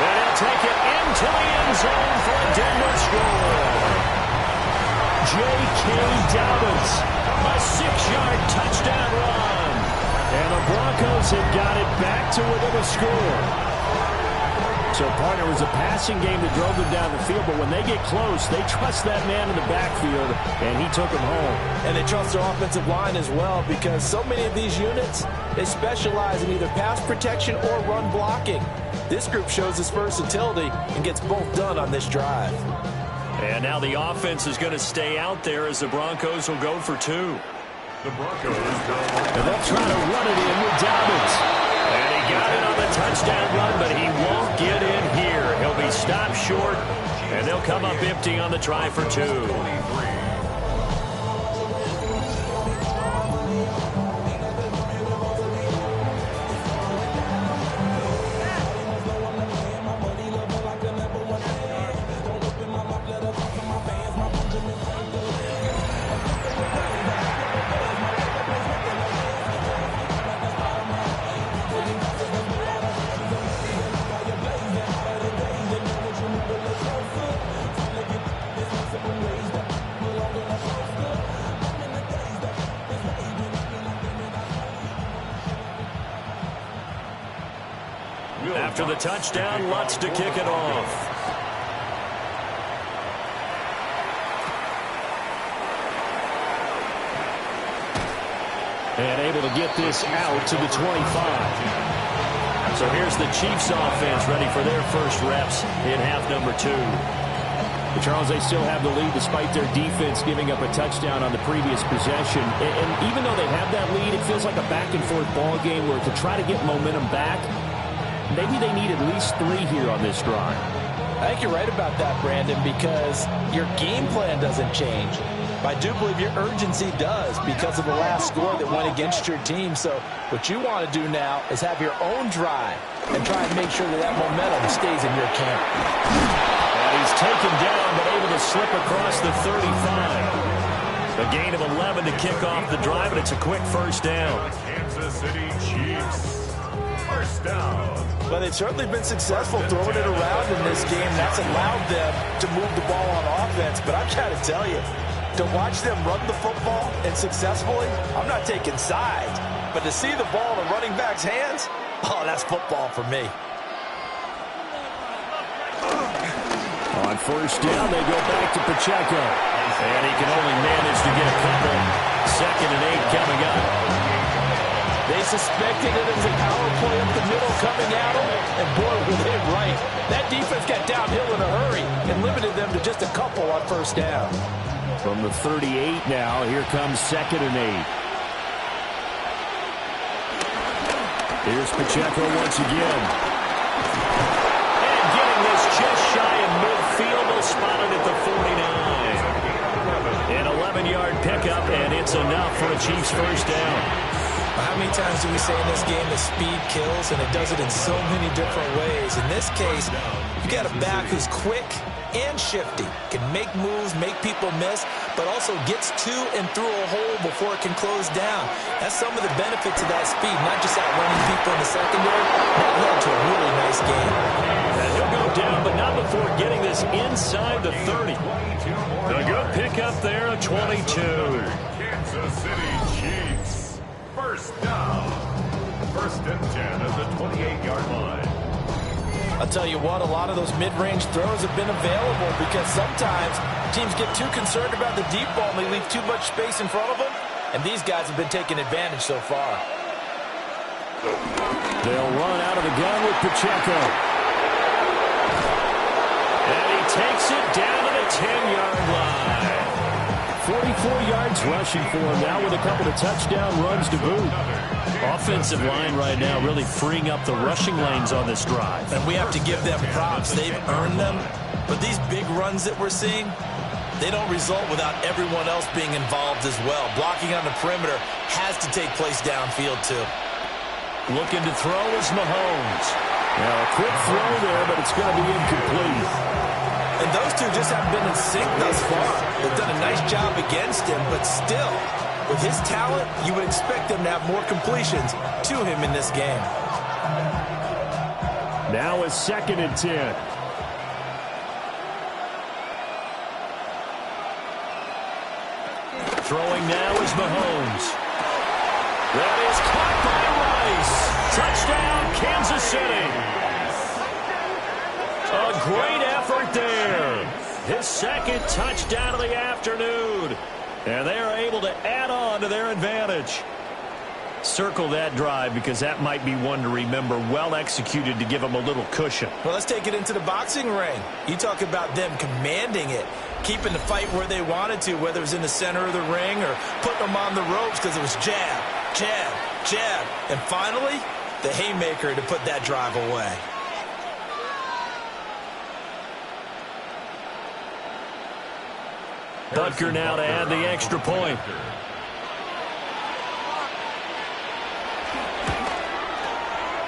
And he'll take it into the end zone for a Denver score. J.K. Dobbins, a 6-yard touchdown run. And the Broncos have got it back to within a score. So, partner, it was a passing game that drove them down the field, but when they get close, they trust that man in the backfield, and he took them home. And they trust their offensive line as well, because so many of these units, they specialize in either pass protection or run blocking. This group shows its versatility and gets both done on this drive. And now the offense is going to stay out there as the Broncos will go for 2. The Broncos go. And they'll try to run it in with Dobbins. And he got it on the touchdown run, but he won't get in here. He'll be stopped short, and they'll come up empty on the try for 2. After the touchdown, Lutz to kick it off. And able to get this out to the 25. So here's the Chiefs offense ready for their first reps in half number 2. But Charles, they still have the lead despite their defense giving up a touchdown on the previous possession. And even though they have that lead, it feels like a back-and-forth ball game where to try to get momentum back, maybe they need at least 3 here on this drive. I think you're right about that, Brandon, because your game plan doesn't change. But I do believe your urgency does because of the last score that went against your team. So what you want to do now is have your own drive and try and make sure that that momentum stays in your camp. And he's taken down but able to slip across the 35. A gain of 11 to kick off the drive, and it's a quick first down. Kansas City Chiefs. First down. But they've certainly been successful throwing it around in this game. That's allowed them to move the ball on offense. But I've got to tell you, to watch them run the football and successfully, I'm not taking sides. But to see the ball in a running back's hands, oh, that's football for me. On first down, they go back to Pacheco. And he can only manage to get a couple. 2nd and 8 coming up. They suspected it as a power play up the middle coming at them, and boy, were they right. That defense got downhill in a hurry and limited them to just a couple on first down. From the 38 now, here comes 2nd and 8. Here's Pacheco once again. And getting this just shy of midfield, they'll spot it at the 49. An 11-yard pickup, and it's enough for a Chiefs first down. How many times do we say in this game that speed kills, and it does it in so many different ways? In this case, you got a back who's quick and shifty, can make moves, make people miss, but also gets to and through a hole before it can close down. That's some of the benefits of that speed, not just outrunning people in the secondary. That led to a really nice game. And he'll go down, but not before getting this inside the 30. A good pickup there, a 22. Kansas City Chiefs. First down. 1st and 10 at the 28-yard line. I'll tell you what, a lot of those mid-range throws have been available because sometimes teams get too concerned about the deep ball and they leave too much space in front of them, and these guys have been taking advantage so far. They'll run out of the gun with Pacheco. And he takes it down to the 10-yard line. 44 yards rushing for him now with a couple of touchdown runs to boot. Offensive line right now really freeing up the rushing lanes on this drive. And we have to give them props. They've earned them. But these big runs that we're seeing, they don't result without everyone else being involved as well. Blocking on the perimeter has to take place downfield too. Looking to throw is Mahomes. Now a quick throw there, but it's going to be incomplete. And those two just haven't been in sync thus far. They've done a nice job against him, but still, with his talent, you would expect them to have more completions to him in this game. Now a 2nd and 10. Throwing now is Mahomes. That is caught by Rice. Touchdown, Kansas City. A great effort there. His 2nd touchdown of the afternoon. And they are able to add on to their advantage. Circle that drive because that might be one to remember. Well executed to give them a little cushion. Well, let's take it into the boxing ring. You talk about them commanding it, keeping the fight where they wanted to, whether it was in the center of the ring or putting them on the ropes because it was jab, jab, jab. And finally, the haymaker to put that drive away. Butker now to add the extra point.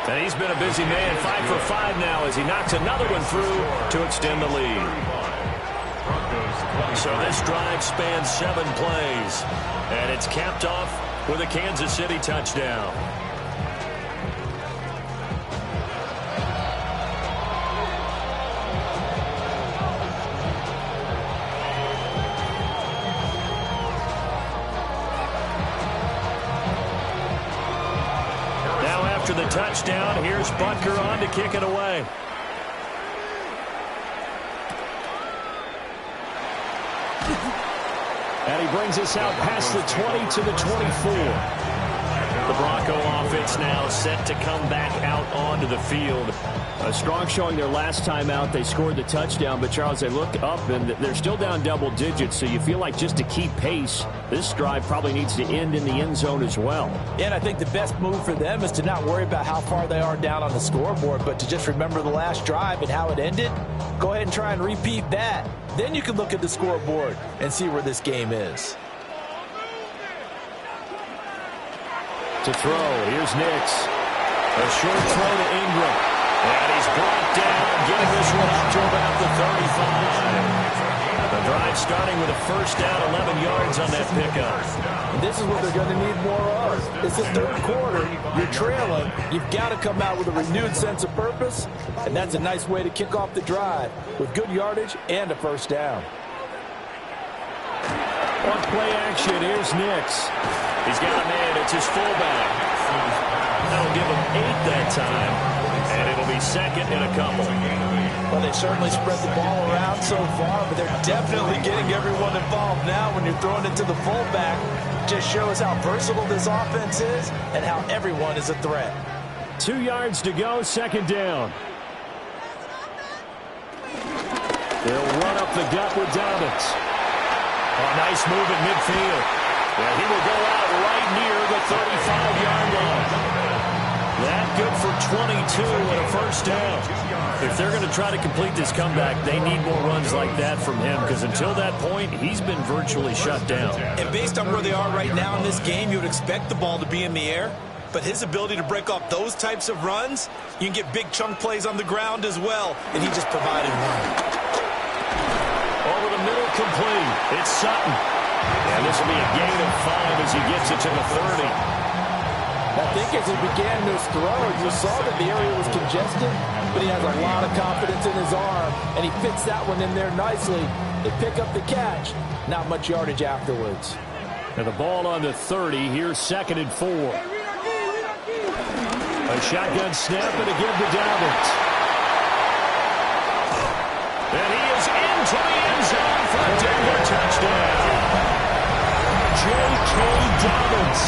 And he's been a busy man, 5 for 5 now as he knocks another one through to extend the lead. So this drive spans 7 plays, and it's capped off with a Kansas City touchdown. After the touchdown, here's Butker on to kick it away. And he brings us out past the 20 to the 24. The Bronco offense now set to come back out onto the field. A strong showing their last time out. They scored the touchdown, but Charles, they look up and they're still down double digits, so you feel like just to keep pace, this drive probably needs to end in the end zone as well. And I think the best move for them is to not worry about how far they are down on the scoreboard, but to just remember the last drive and how it ended. Go ahead and try and repeat that. Then you can look at the scoreboard and see where this game is. To throw, here's Nix. A short throw to Ingram. And he's brought down, getting this one up to about the 35. The drive starting with a first down, 11 yards on that pickup. And this is what they're going to need more of. It's the third quarter. You're trailing. You've got to come out with a renewed sense of purpose, and that's a nice way to kick off the drive with good yardage and a first down. On play action, here's Nix. He's got a man. It's his fullback. That'll give him 8 that time, and it'll be second and a couple. Well, they certainly spread the ball around so far, but they're definitely getting everyone involved now when you're throwing it to the fullback. Just shows how versatile this offense is and how everyone is a threat. 2 yards to go, second down. They'll run up the gut with Dobbins. A nice move at midfield. Yeah, he will go out right near the 35-yard line. That good for 22 and a first down. If they're going to try to complete this comeback, they need more runs like that from him, because until that point, he's been virtually shut down. And based on where they are right now in this game, you would expect the ball to be in the air. But his ability to break off those types of runs, you can get big chunk plays on the ground as well, and he just provided one. Over the middle, complete. It's Sutton. And this will be a gain of 5 as he gets it to the 30. I think as he began this throw, you saw that the area was congested, but he has a lot of confidence in his arm, and he fits that one in there nicely. They pick up the catch. Not much yardage afterwards. And the ball on the 30. Here's second and 4. A shotgun snap and a give to Dobbins. And he is into the end zone for a Denver touchdown. J.K. Dobbins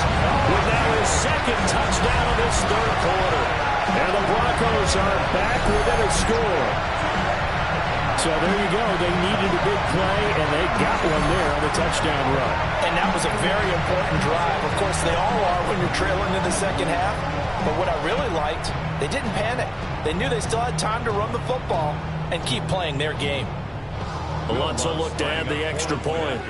with now his second touchdown of this third quarter. And the Broncos are back within a score. So there you go. They needed a big play, and they got one there on the touchdown run. And that was a very important drive. Of course, they all are when you're trailing in the second half. But what I really liked, they didn't panic. They knew they still had time to run the football and keep playing their game. Alonso looked to add the extra point.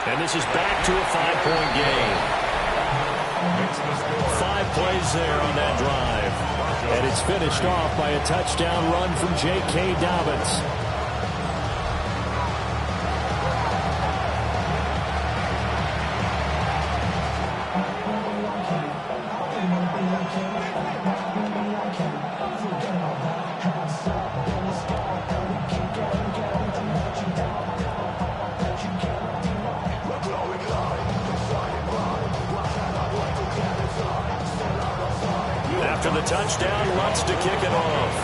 And this is back to a 5-point game. 5 plays there on that drive. And it's finished off by a touchdown run from J.K. Dobbins. After the touchdown, Lutz to kick it off.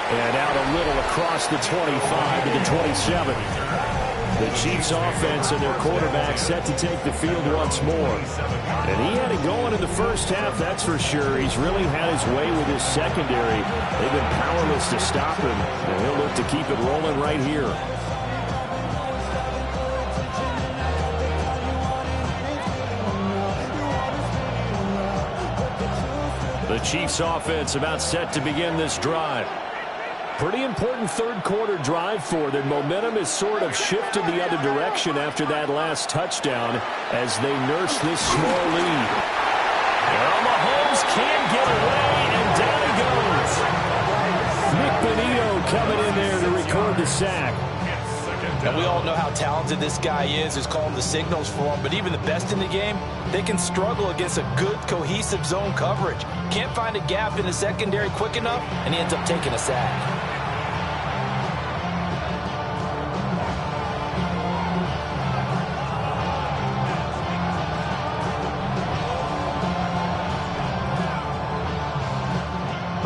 And out a little across the 25 to the 27. The Chiefs offense and their quarterback set to take the field once more. And he had it going in the first half, that's for sure. He's really had his way with his secondary. They've been powerless to stop him. And he'll look to keep it rolling right here. The Chiefs offense about set to begin this drive. Pretty important third quarter drive for them. Momentum has sort of shifted the other direction after that last touchdown as they nurse this small lead. Well, Mahomes can't get away, and down he goes. Nick Benito coming in there to record the sack. And we all know how talented this guy is, who's calling the signals for him. But even the best in the game, they can struggle against a good, cohesive zone coverage. Can't find a gap in the secondary quick enough, and he ends up taking a sack.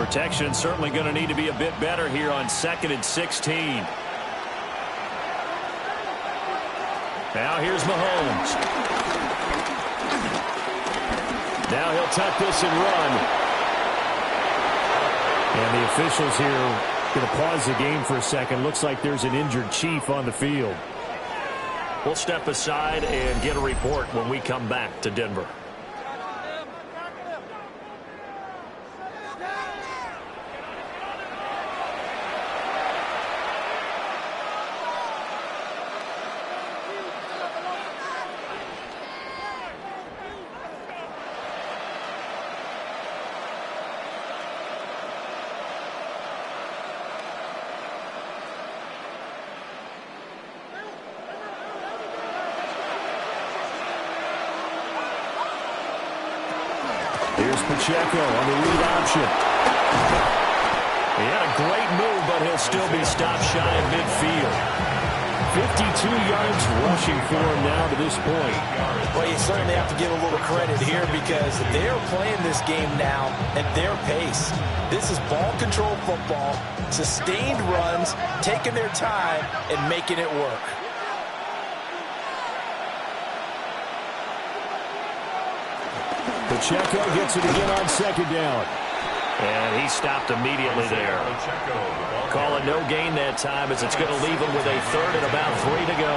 Protection certainly going to need to be a bit better here on 2nd and 16. Now here's Mahomes. Now he'll tuck this and run. And the officials here going to pause the game for a second. Looks like there's an injured Chief on the field. We'll step aside and get a report when we come back to Denver. Here's Pacheco on the lead option. He had a great move, but he'll still be stopped shy of midfield. 52 yards rushing for him now to this point. Well, you certainly have to give a little credit here because they're playing this game now at their pace. This is ball control football, sustained runs, taking their time, and making it work. Pacheco gets it again on 2nd down. And he stopped immediately there. Call it no gain that time as it's going to leave him with a 3rd and about 3 to go.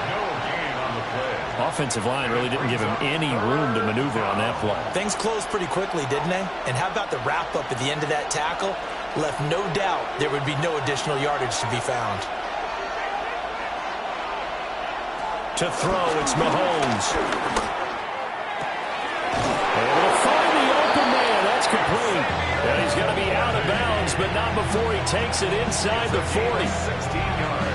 No gain on the play. Offensive line really didn't give him any room to maneuver on that play. Things closed pretty quickly, didn't they? And how about the wrap-up at the end of that tackle? Left no doubt there would be no additional yardage to be found. To throw, it's Mahomes. Able to find the open man. That's complete. And he's going to be out of bounds, but not before he takes it inside the 40.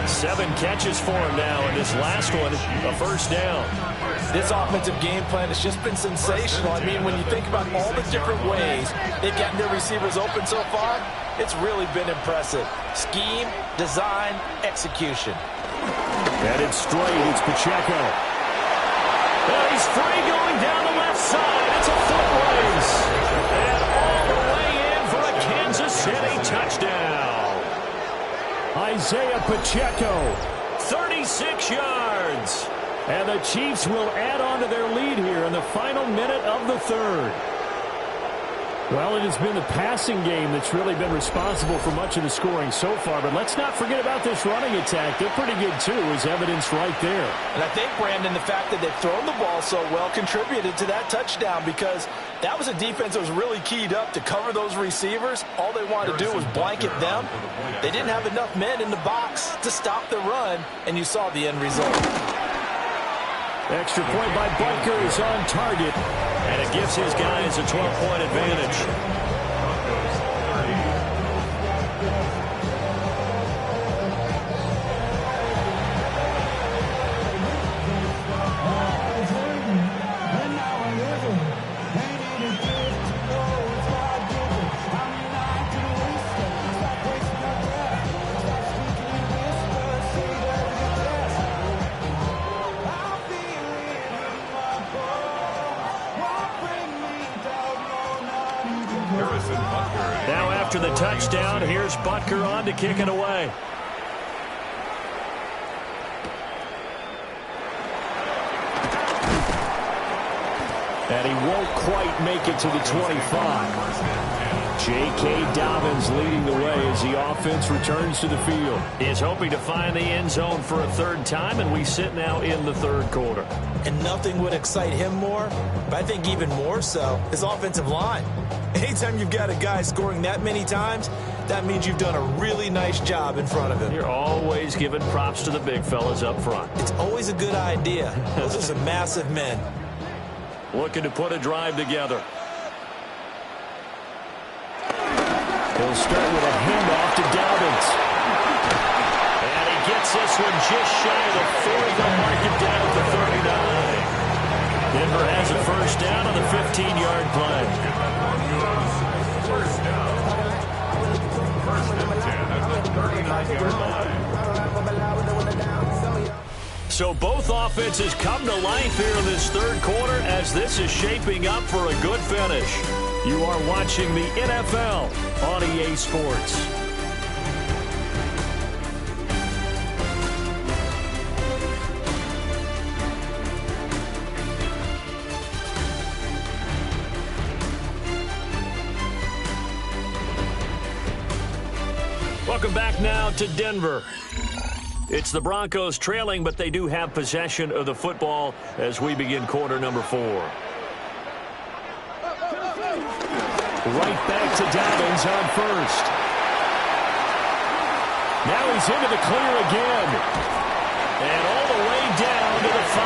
7 catches for him now, and this last one, a 1st down. This offensive game plan has just been sensational. I mean, when you think about all the different ways they've gotten their receivers open so far, it's really been impressive. Scheme, design, execution. Headed straight, it's Pacheco. And he's free going down the left side. It's a foot race. And all the way in for a Kansas City touchdown. Isaiah Pacheco. 36 yards. And the Chiefs will add on to their lead here in the final minute of the 3rd. Well, it has been the passing game that's really been responsible for much of the scoring so far. But let's not forget about this running attack. They're pretty good, too, as evidence right there. And I think, Brandon, the fact that they've thrown the ball so well contributed to that touchdown because that was a defense that was really keyed up to cover those receivers. All they wanted to do was blanket them. They didn't have enough men in the box to stop the run, and you saw the end result. Extra point by Butker is on target. And it gives his guys a 12-point advantage. Now after the touchdown, here's Butker on to kick it away. And he won't quite make it to the 25. J.K. Dobbins leading the way as the offense returns to the field. He is hoping to find the end zone for a 3rd time, and we sit now in the 3rd quarter. And nothing would excite him more, but I think even more so, his offensive line. Anytime you've got a guy scoring that many times, that means you've done a really nice job in front of him. You're always giving props to the big fellas up front. It's always a good idea. Those are some massive men. Looking to put a drive together. He'll start with a handoff to Dobbins. And he gets this one just shy of the 40. They'll mark it down at the 39. Denver has a 1st down on the 15-yard play. First down. 1st and 10 at the 39-yard line. So both offenses come to life here in this 3rd quarter as because this is shaping up for a good finish. You are watching the NFL on EA Sports. Welcome back now to Denver. It's the Broncos trailing, but they do have possession of the football as we begin quarter number 4. Right back to Dobbins on first. Now he's into the clear again. And all the way down to the 5.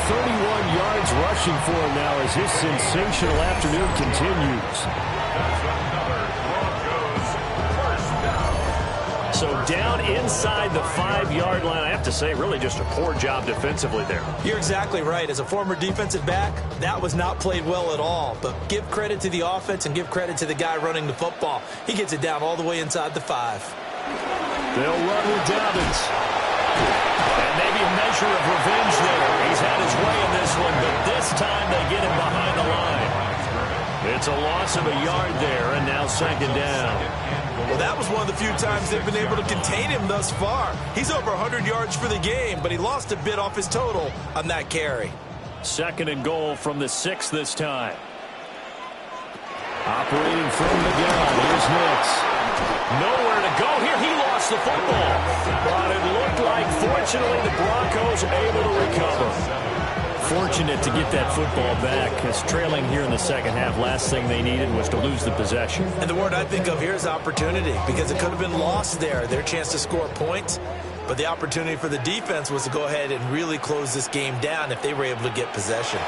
131 yards rushing for him now as this sensational afternoon continues. So down inside the 5-yard line. I have to say, really just a poor job defensively there. You're exactly right. As a former defensive back, that was not played well at all. But give credit to the offense and give credit to the guy running the football. He gets it down all the way inside the 5. They'll run with Dobbins. And maybe a measure of revenge there. He's had his way in this one, but this time they get him behind the line. It's a loss of a yard there, and now second down. Well, that was one of the few times they've been able to contain him thus far. He's over 100 yards for the game, but he lost a bit off his total on that carry. Second and goal from the 6 this time. Operating from the gun, here's Nix. Nowhere to go here. He lost the football. But it looked like, fortunately, the Broncos able to recover. Fortunate to get that football back, as trailing here in the second half. Last thing they needed was to lose the possession. And the word I think of here is opportunity, because it could have been lost there, their chance to score points. But the opportunity for the defense was to go ahead and really close this game down if they were able to get possession.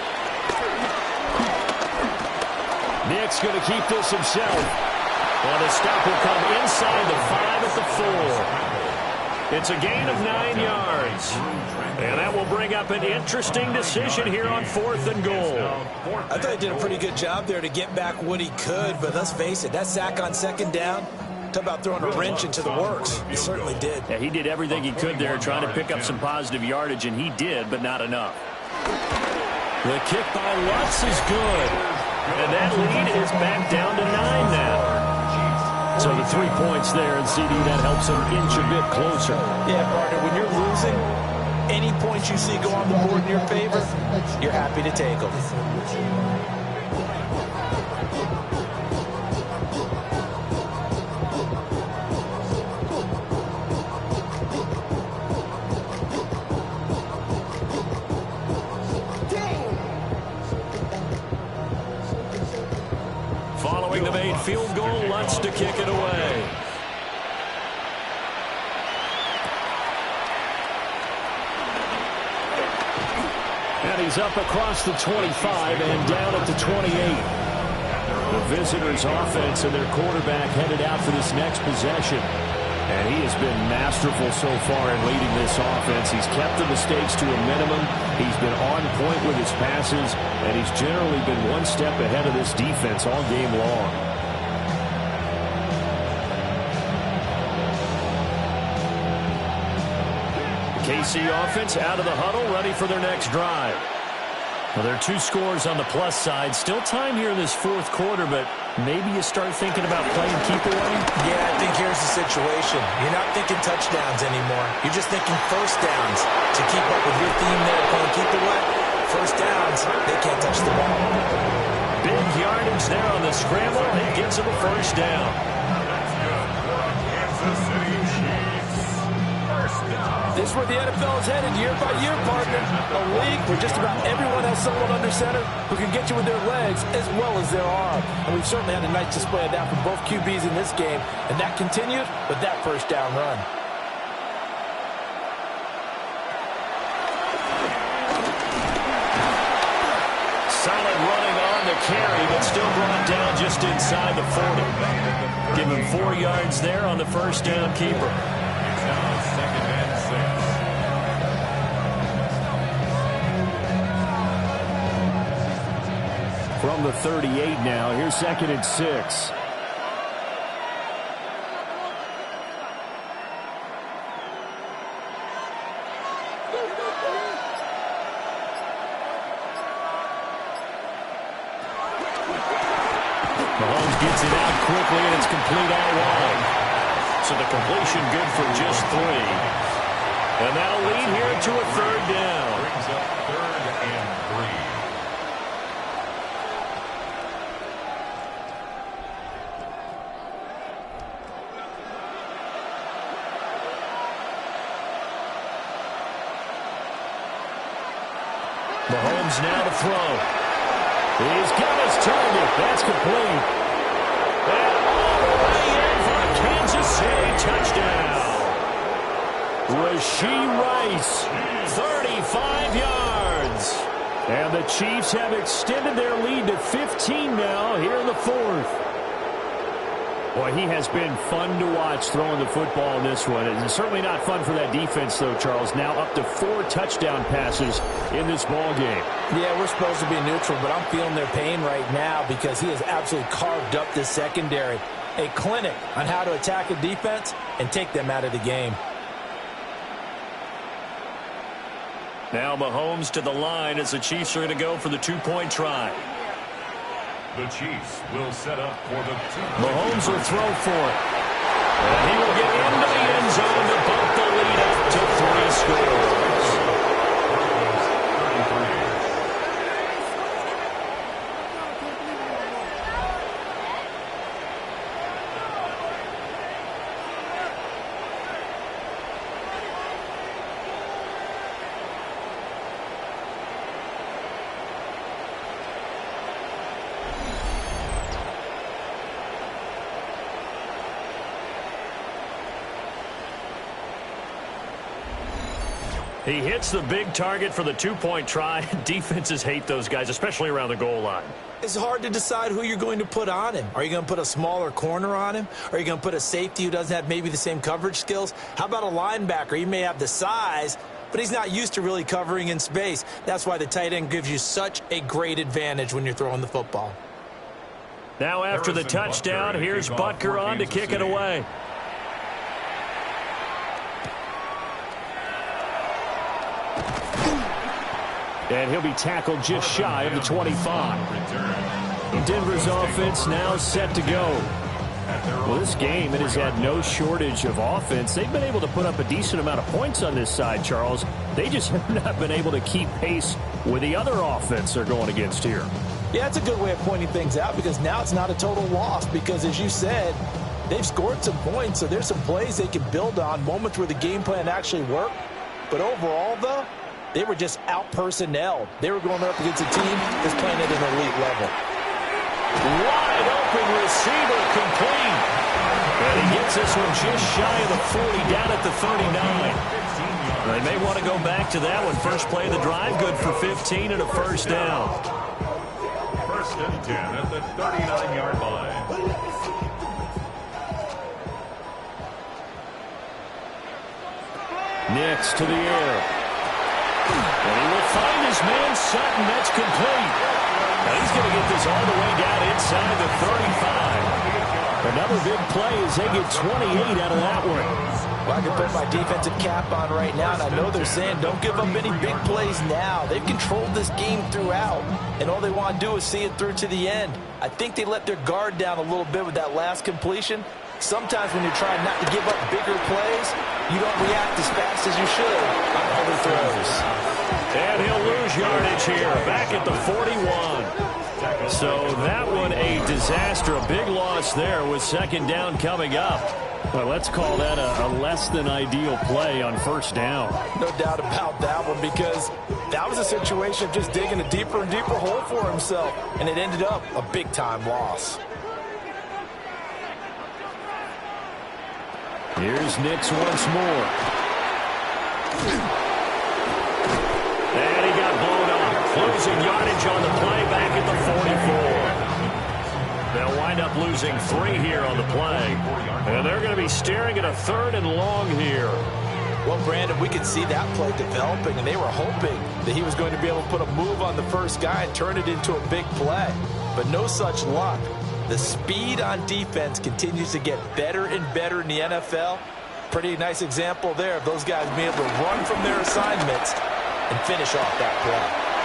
Nick's going to keep this himself. And the stop will come inside the 5 at the 4. It's a gain of 9 yards. And that will bring up an interesting decision here on 4th and goal. I thought he did a pretty good job there to get back what he could, but let's face it, that sack on second down, talk about throwing a wrench into the works. He certainly did. Yeah, he did everything he could there trying to pick up some positive yardage, and he did, but not enough. The kick by Lutz is good. And that lead is back down to 9 now. So the 3 points there, and CD, that helps him inch a bit closer. Yeah, partner, when you're losing, any points you see go on the board in your favor, you're happy to take them. Following the made field goal, Lutz to kick it away. And he's up across the 25 and down at the 28. The visitors' offense and their quarterback headed out for this next possession. And he has been masterful so far in leading this offense. He's kept the mistakes to a minimum. He's been on point with his passes, and he's generally been one step ahead of this defense all game long. The KC offense out of the huddle, ready for their next drive. Well, there are 2 scores on the plus side. Still time here in this 4th quarter, but maybe you start thinking about playing keep away? Yeah, I think here's the situation. You're not thinking touchdowns anymore. You're just thinking first downs. To keep up with your theme there, playing keep away, first downs, they can't touch the ball. Big yardage there on the scramble. He gets him a first down. That's good for Kansas City Chiefs. First down. This is where the NFL is headed year by year, partner. A league where just about everyone has someone under center who can get you with their legs as well as their arm. And we've certainly had a nice display of that from both QBs in this game. And that continued with that first down run. Solid running on the carry, but still brought down just inside the 40. Give him 4 yards there on the first down keeper. Now second and 6. From the 38 now, here's second and 6. Mahomes gets it out quickly, and it's complete out wide. So the completion good for just 3. And that'll lead here to a 3rd down. Brings up 3rd and 3. Mahomes now to throw. He's got his target. That's complete. And all the way in for a Kansas City touchdown. Rashee Rice, 35 yards. And the Chiefs have extended their lead to 15 now here in the 4th. Boy, he has been fun to watch throwing the football in this one. It's certainly not fun for that defense, though, Charles. Now up to 4 touchdown passes in this ball game. Yeah, we're supposed to be neutral, but I'm feeling their pain right now because he has absolutely carved up this secondary. A clinic on how to attack a defense and take them out of the game. Now Mahomes to the line as the Chiefs are going to go for the 2-point try. The Chiefs will set up for the 2-point. Mahomes will throw for it. And he will get into the end zone to bump the lead up to 3 scores. Broncos 33. He hits the big target for the 2-point try. Defenses hate those guys, especially around the goal line. It's hard to decide who you're going to put on him. Are you going to put a smaller corner on him? Are you going to put a safety who doesn't have maybe the same coverage skills? How about a linebacker? He may have the size, but he's not used to really covering in space. That's why the tight end gives you such a great advantage when you're throwing the football. Now after the touchdown, here's Butker on to kick it away. And he'll be tackled just shy of the 25. Denver's offense now set to go. Well, this game, it has had no shortage of offense. They've been able to put up a decent amount of points on this side, Charles. They just have not been able to keep pace with the other offense they're going against here. Yeah, it's a good way of pointing things out because now it's not a total loss because, as you said, they've scored some points, so there's some plays they can build on, moments where the game plan actually worked. But overall, though, they were just out-personnel. They were going up against a team that's playing at an elite level. Wide open receiver complete. And he gets this one just shy of the 40 down at the 39. They may want to go back to that one. First play of the drive, good for 15 and a first down. 1st and 10 at the 39-yard line. Next to the air. And he will find his man Sutton. That's complete. Now he's going to get this all the way down inside the 35. Another big play as they get 28 out of that one. Well, I can put my defensive cap on right now, and I know they're saying don't give up any big plays now. They've controlled this game throughout, and all they want to do is see it through to the end. I think they let their guard down a little bit with that last completion. Sometimes when you're trying not to give up bigger plays, you don't react as fast as you should on other throws. And he'll lose yardage here, back at the 41. So that one a disaster, a big loss there with 2nd down coming up. Well, let's call that a less than ideal play on 1st down. No doubt about that one because that was a situation of just digging a deeper and deeper hole for himself, and it ended up a big-time loss. Here's Nix once more. And he got blown up. Losing yardage on the play back at the 44. They'll wind up losing 3 here on the play. And they're going to be staring at a 3rd and long here. Well, Brandon, we could see that play developing, and they were hoping that he was going to be able to put a move on the first guy and turn it into a big play. But no such luck. The speed on defense continues to get better and better in the NFL. Pretty nice example there of those guys being able to run from their assignments and finish off that play.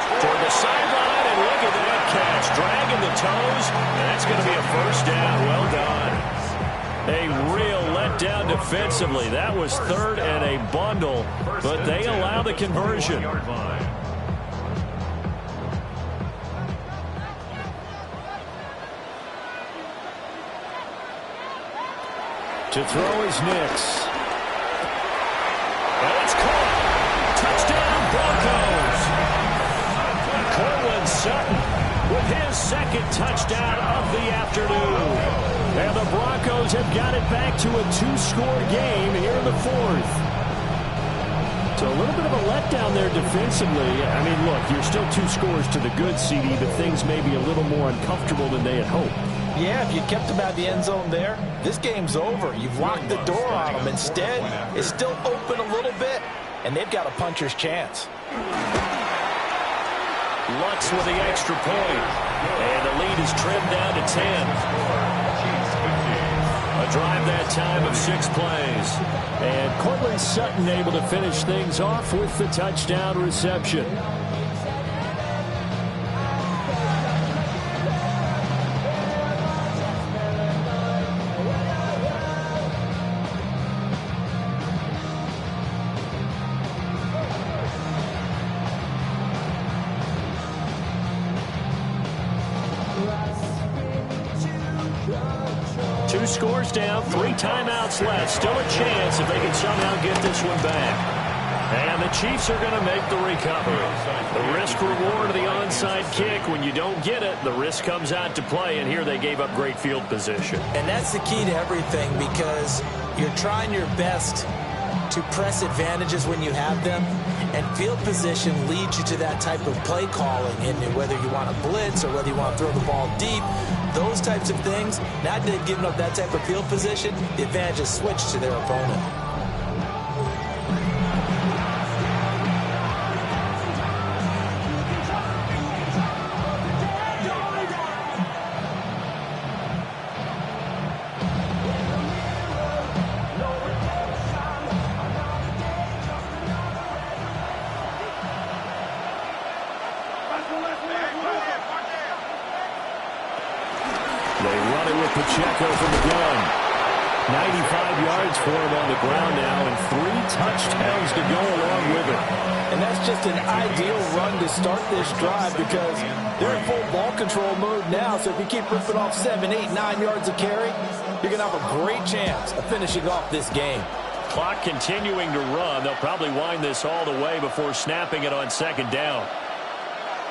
Toward the sideline, and look at that catch. Dragging the toes, and that's going to be a first down. Well done. A real letdown defensively. That was third and a bundle, but they allow the conversion. To throw is Nix. And it's caught. Touchdown, Broncos. Cortland Sutton with his second touchdown of the afternoon. And the Broncos have got it back to a two-score game here in the fourth. So a little bit of a letdown there defensively. I mean, look, you're still 2 scores to the good, CD, but things may be a little more uncomfortable than they had hoped. Yeah, if you kept them out of the end zone there, this game's over. You've locked the door on them. Instead, it's still open a little bit, and they've got a puncher's chance. Lutz with the extra point, and the lead is trimmed down to 10. A drive that time of 6 plays. And Cortland Sutton able to finish things off with the touchdown reception. Two scores down, 3 timeouts left. Still a chance if they can somehow get this one back. And the Chiefs are going to make the recovery. The risk-reward of the onside kick. When you don't get it, the risk comes out to play. And here they gave up great field position. And that's the key to everything, because you're trying your best to press advantages when you have them. And field position leads you to that type of play calling. And whether you want to blitz or whether you want to throw the ball deep, those types of things, now that they've given up that type of field position, the advantage is switched to their opponent. Pacheco from the gun. 95 yards for him on the ground now, and 3 touchdowns to go along with it. And that's just an ideal run to start this drive, because they're in full ball control mode now. So if you keep ripping off 7, 8, 9 yards of carry, you're going to have a great chance of finishing off this game. Clock continuing to run. They'll probably wind this all the way before snapping it on second down.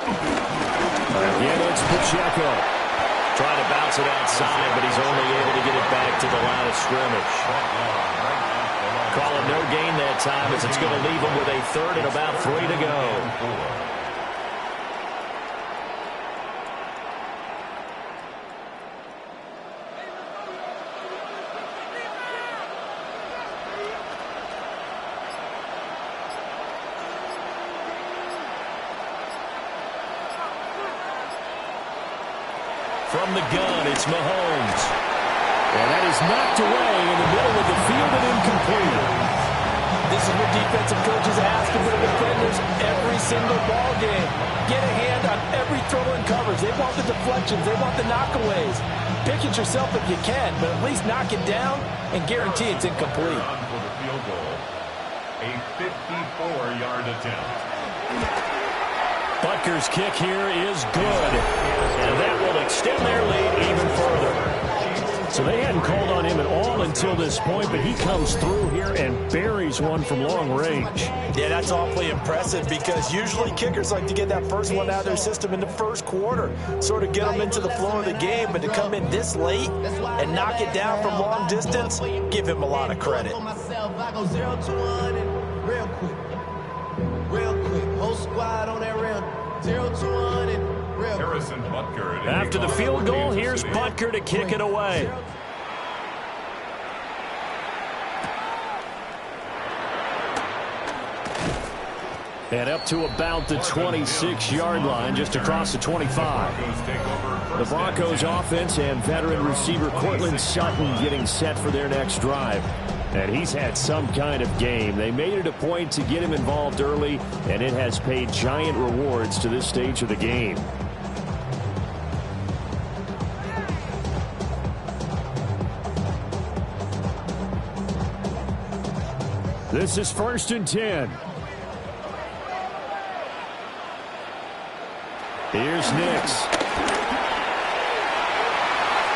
Again, it's Pacheco. Trying to bounce it outside, but he's only able to get it back to the line of scrimmage. Call it no gain that time, as it's going to leave him with a 3rd and about 3 to go. From the gun, it's Mahomes. And that is knocked away in the middle of the field and incomplete. This is what defensive coaches ask of their defenders every single ball game. Get a hand on every throw in coverage. They want the deflections. They want the knockaways. Pick it yourself if you can, but at least knock it down and guarantee it's incomplete. For the field goal, a 54-yard attempt. Butker's kick here is good, and that will extend their lead even further. So they hadn't called on him at all until this point, but he comes through here and buries one from long range. Yeah, that's awfully impressive, because usually kickers like to get that first one out of their system in the first quarter, sort of get them into the flow of the game, but to come in this late and knock it down from long distance, give him a lot of credit. I go 0 to 100 real quick. Real quick. Whole squad on that rail. 0 to 100 real quick. Harrison Butker. After the field goal, here's Butker to kick it away. And up to about the 26-yard line, just across the 25. The Broncos offense and veteran receiver Cortland Sutton getting set for their next drive. And he's had some kind of game. They made it a point to get him involved early, and it has paid giant rewards to this stage of the game. This is 1st and 10. Here's Nix.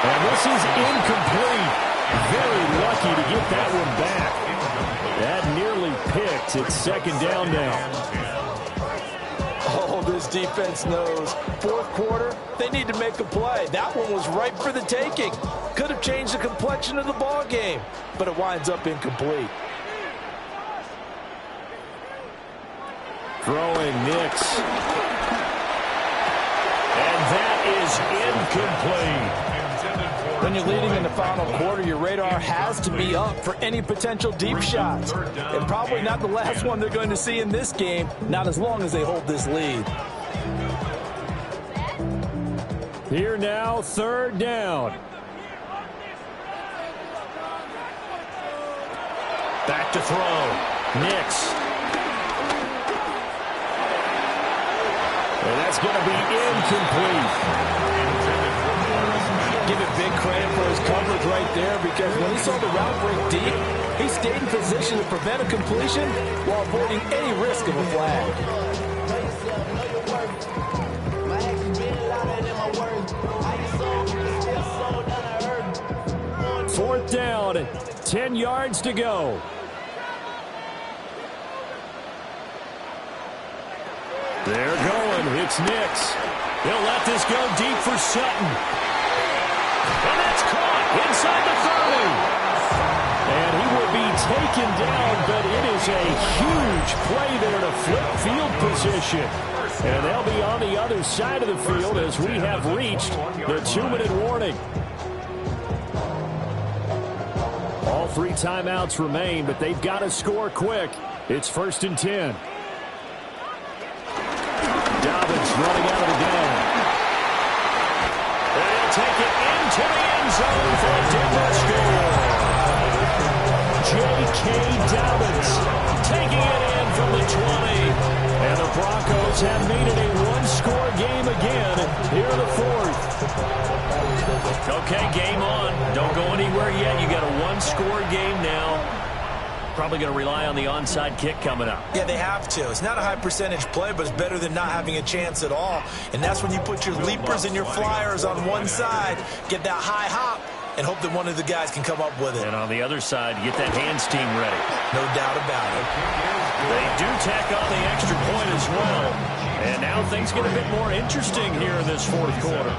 And this is incomplete. Very lucky to get that one back. That nearly picked. It's 2nd down now. Oh, this defense knows. 4th quarter, they need to make a play. That one was ripe for the taking. Could have changed the complexion of the ball game, but it winds up incomplete. Throwing Nix. And that is incomplete. When you're leading in the final quarter, your radar has to be up for any potential deep shots. And probably not the last one they're going to see in this game, not as long as they hold this lead. Here now, 3rd down. Back to throw. Nix. And that's going to be incomplete. Give it big credit for his coverage right there, because when he saw the route break deep, he stayed in position to prevent a completion while avoiding any risk of a flag. 4th down, 10 yards to go. They're going. It's Nix. He'll let this go deep for Sutton. And that's caught inside the 30. And he will be taken down, but it is a huge play there to flip field position. And they'll be on the other side of the field as we have reached the 2-minute warning. All 3 timeouts remain, but they've got to score quick. It's 1st and 10. Dobbins running out of the game. And he'll take it into the end zone for a Denver score. J.K. Dobbins taking it in from the 20. And the Broncos have made it a one-score game again here in the 4th. Okay, game on. Don't go anywhere yet. You got a one-score game now. Probably going to rely on the onside kick coming up. Yeah, they have to. It's not a high percentage play, but it's better than not having a chance at all. And that's when you put your leapers and your flyers on one side, get that high hop, and hope that one of the guys can come up with it. And on the other side, get that hands team ready. No doubt about it. They do tack on the extra point as well. And now things get a bit more interesting here in this 4th quarter.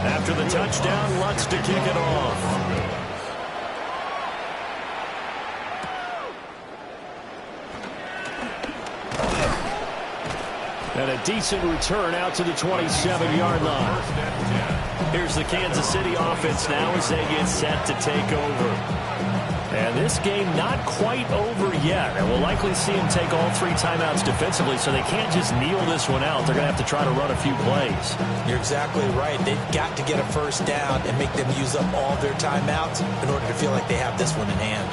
After the touchdown, Lutz to kick it off. And a decent return out to the 27-yard line. Here's the Kansas City offense now as they get set to take over. And this game not quite over yet. And we'll likely see them take all 3 timeouts defensively, so they can't just kneel this one out. They're going to have to try to run a few plays. You're exactly right. They've got to get a first down and make them use up all their timeouts in order to feel like they have this one in hand.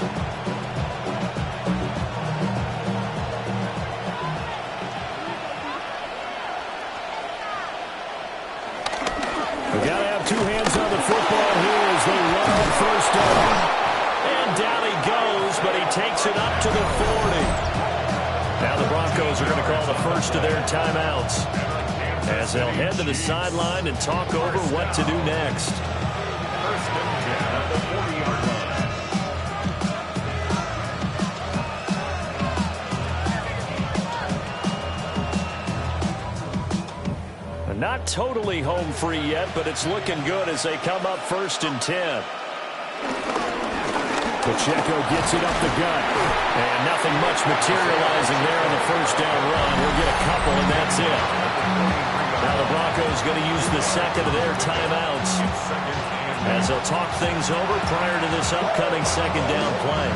We've got to have 2 hands on the football here as they run on first down. And down he goes, but he takes it up to the 40. Now the Broncos are going to call the first of their timeouts as they'll head to the sideline and talk over what to do next. First and 10 at the 40-yard line. Not totally home free yet, but it's looking good as they come up 1st and 10. Pacheco gets it up the gut. And nothing much materializing there on the first down run. We'll get a couple, and that's it. Now the Broncos going to use the second of their timeouts as they'll talk things over prior to this upcoming second down play.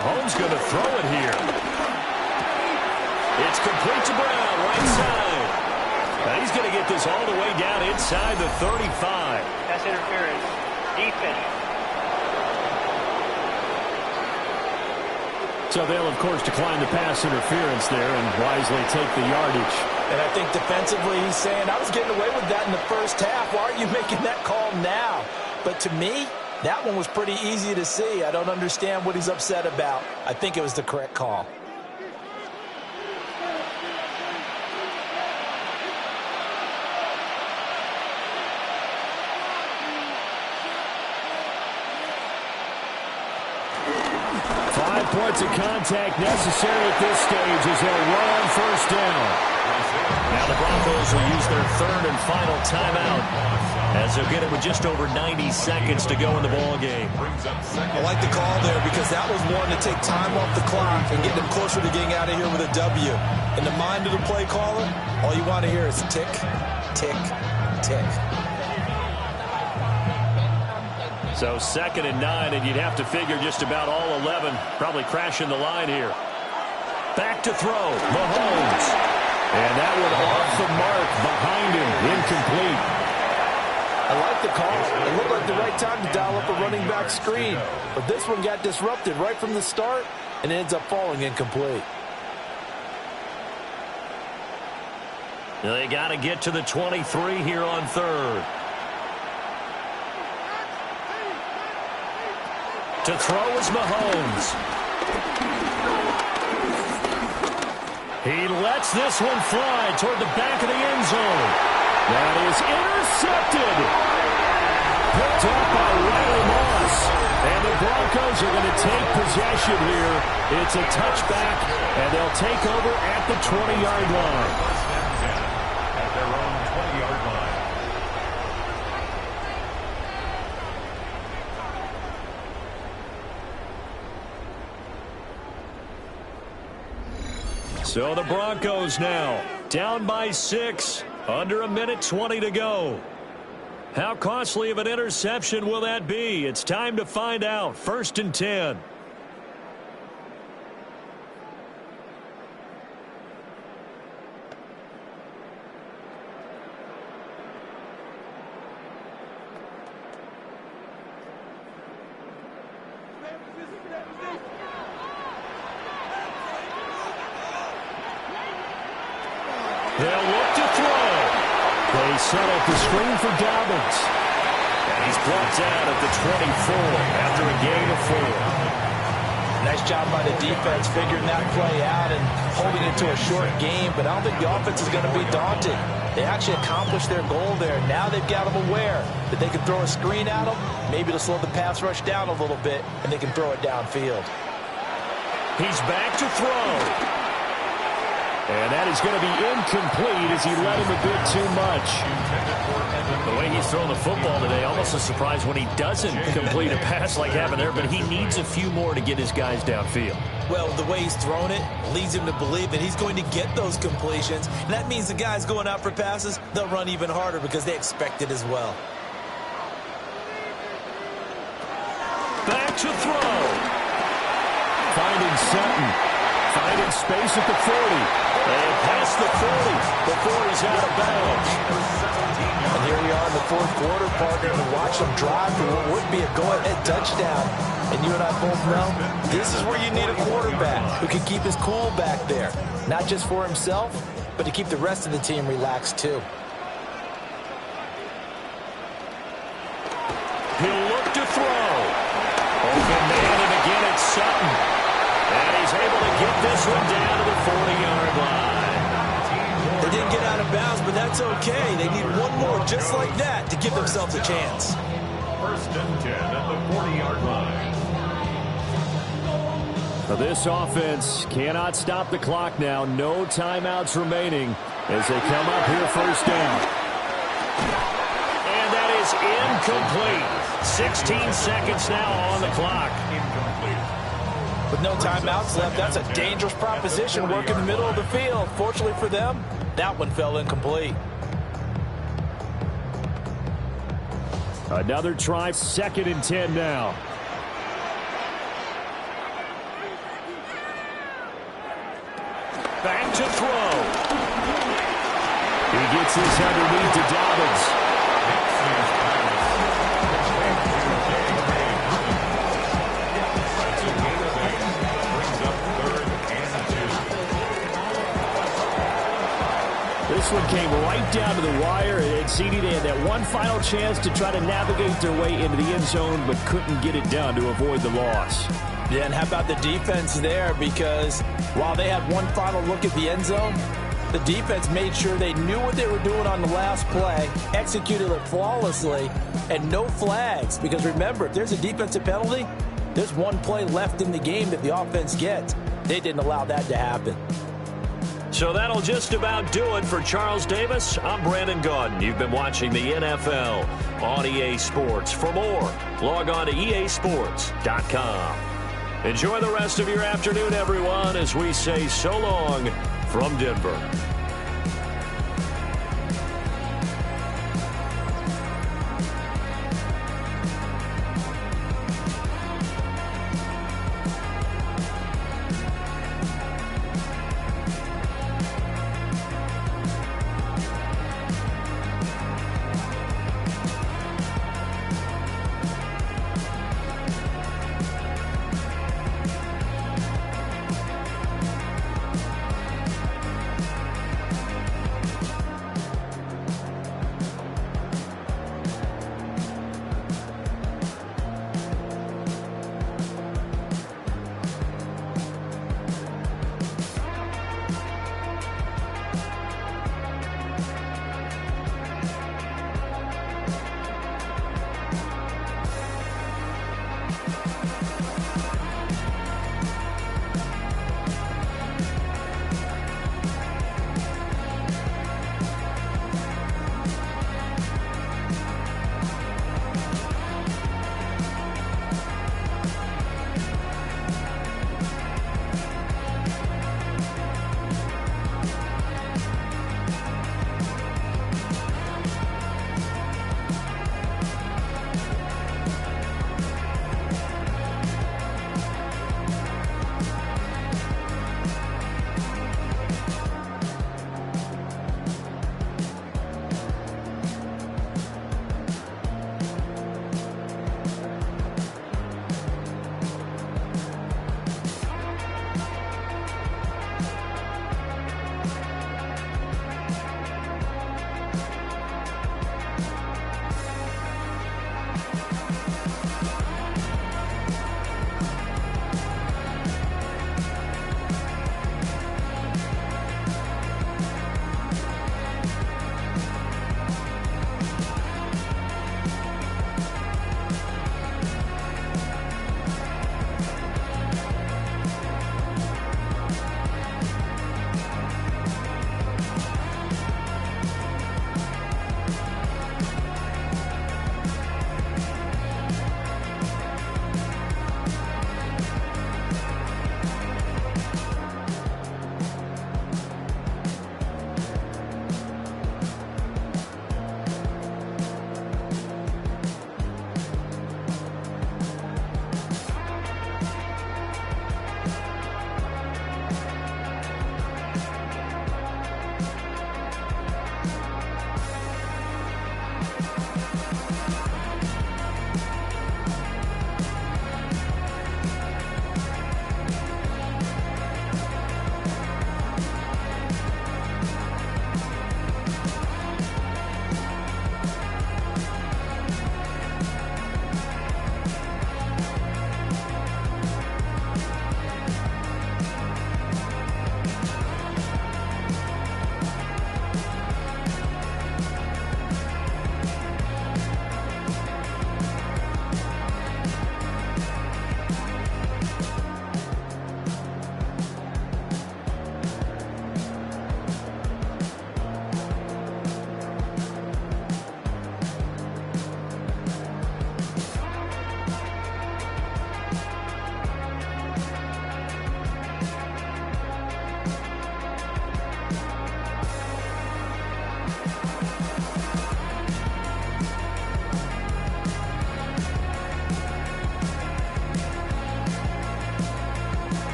Mahomes going to throw it here. It's complete to Brown, right side. Now he's going to get this all the way down inside the 35. Pass interference. Defense. So they'll, of course, decline the pass interference there and wisely take the yardage. And I think defensively he's saying, I was getting away with that in the first half. Why are you making that call now? But to me, that one was pretty easy to see. I don't understand what he's upset about. I think it was the correct call. Points of contact necessary at this stage as they'll run on first down. Now the Broncos will use their third and final timeout as they'll get it with just over 90 seconds to go in the ball game. I like the call there because that was one to take time off the clock and get them closer to getting out of here with a W. In the mind of the play caller, all you want to hear is tick, tick, tick. So 2nd and 9, and you'd have to figure just about all 11 probably crashing the line here. Back to throw, Mahomes. And that one off the mark behind him, incomplete. I like the call. It looked like the right time to dial up a running back screen. But this one got disrupted right from the start and ends up falling incomplete. They got to get to the 23 here on third. To throw is Mahomes. He lets this one fly toward the back of the end zone. That is intercepted. Picked up by Riley Moss. And the Broncos are going to take possession here. It's a touchback, and they'll take over at the 20-yard line. At their own 20-yard line. So the Broncos now down by 6, under 1:20 to go. How costly of an interception will that be? It's time to find out. 1st and 10. They'll look to throw. They set up the screen for Dobbins. And he's brought down at the 24 after a gain of 4. Nice job by the defense figuring that play out and holding it to a short game. But I don't think the offense is going to be daunted. They actually accomplished their goal there. Now they've got them aware that they can throw a screen at them, maybe to slow the pass rush down a little bit, and they can throw it downfield. He's back to throw. And that is going to be incomplete as he let him a bit too much. The way he's throwing the football today, almost a surprise when he doesn't complete a pass like having there, but he needs a few more to get his guys downfield. Well, the way he's thrown it leads him to believe that he's going to get those completions. And that means the guys going out for passes, they'll run even harder because they expect it as well. Back to throw. Finding Sutton. Finding space at the 40. And past the 40 before he's out of bounds. And here we are in the fourth quarter, partner, and watch them drive for what would be a go-ahead touchdown. And you and I both know this is where you need a quarterback who can keep his cool back there. Not just for himself, but to keep the rest of the team relaxed too. He'll look to throw. Open man, and again it's Sutton. And he's able to get this one down to the 40-yard line. They didn't get out of bounds, but that's okay. They need one more just like that to give themselves a chance. 1st and 10 at the 40-yard line. This offense cannot stop the clock now. No timeouts remaining as they come up here 1st down. And that is incomplete. 16 seconds now on the clock. Incomplete. With no timeouts left, that's a dangerous proposition. Work in the middle of the field. Fortunately for them, that one fell incomplete. Another try, 2nd and 10 now. to throw. He gets this underneath to Dobbins. This one came right down to the wire, and CD, they had that one final chance to try to navigate their way into the end zone, but couldn't get it done to avoid the loss. Yeah, and how about the defense there? Because while they had one final look at the end zone, the defense made sure they knew what they were doing on the last play, executed it flawlessly, and no flags. Because remember, if there's a defensive penalty, there's one play left in the game that the offense gets. They didn't allow that to happen. So that'll just about do it for Charles Davis. I'm Brandon Gaudin. You've been watching the NFL on EA Sports. For more, log on to easports.com. Enjoy the rest of your afternoon, everyone, as we say so long from Denver.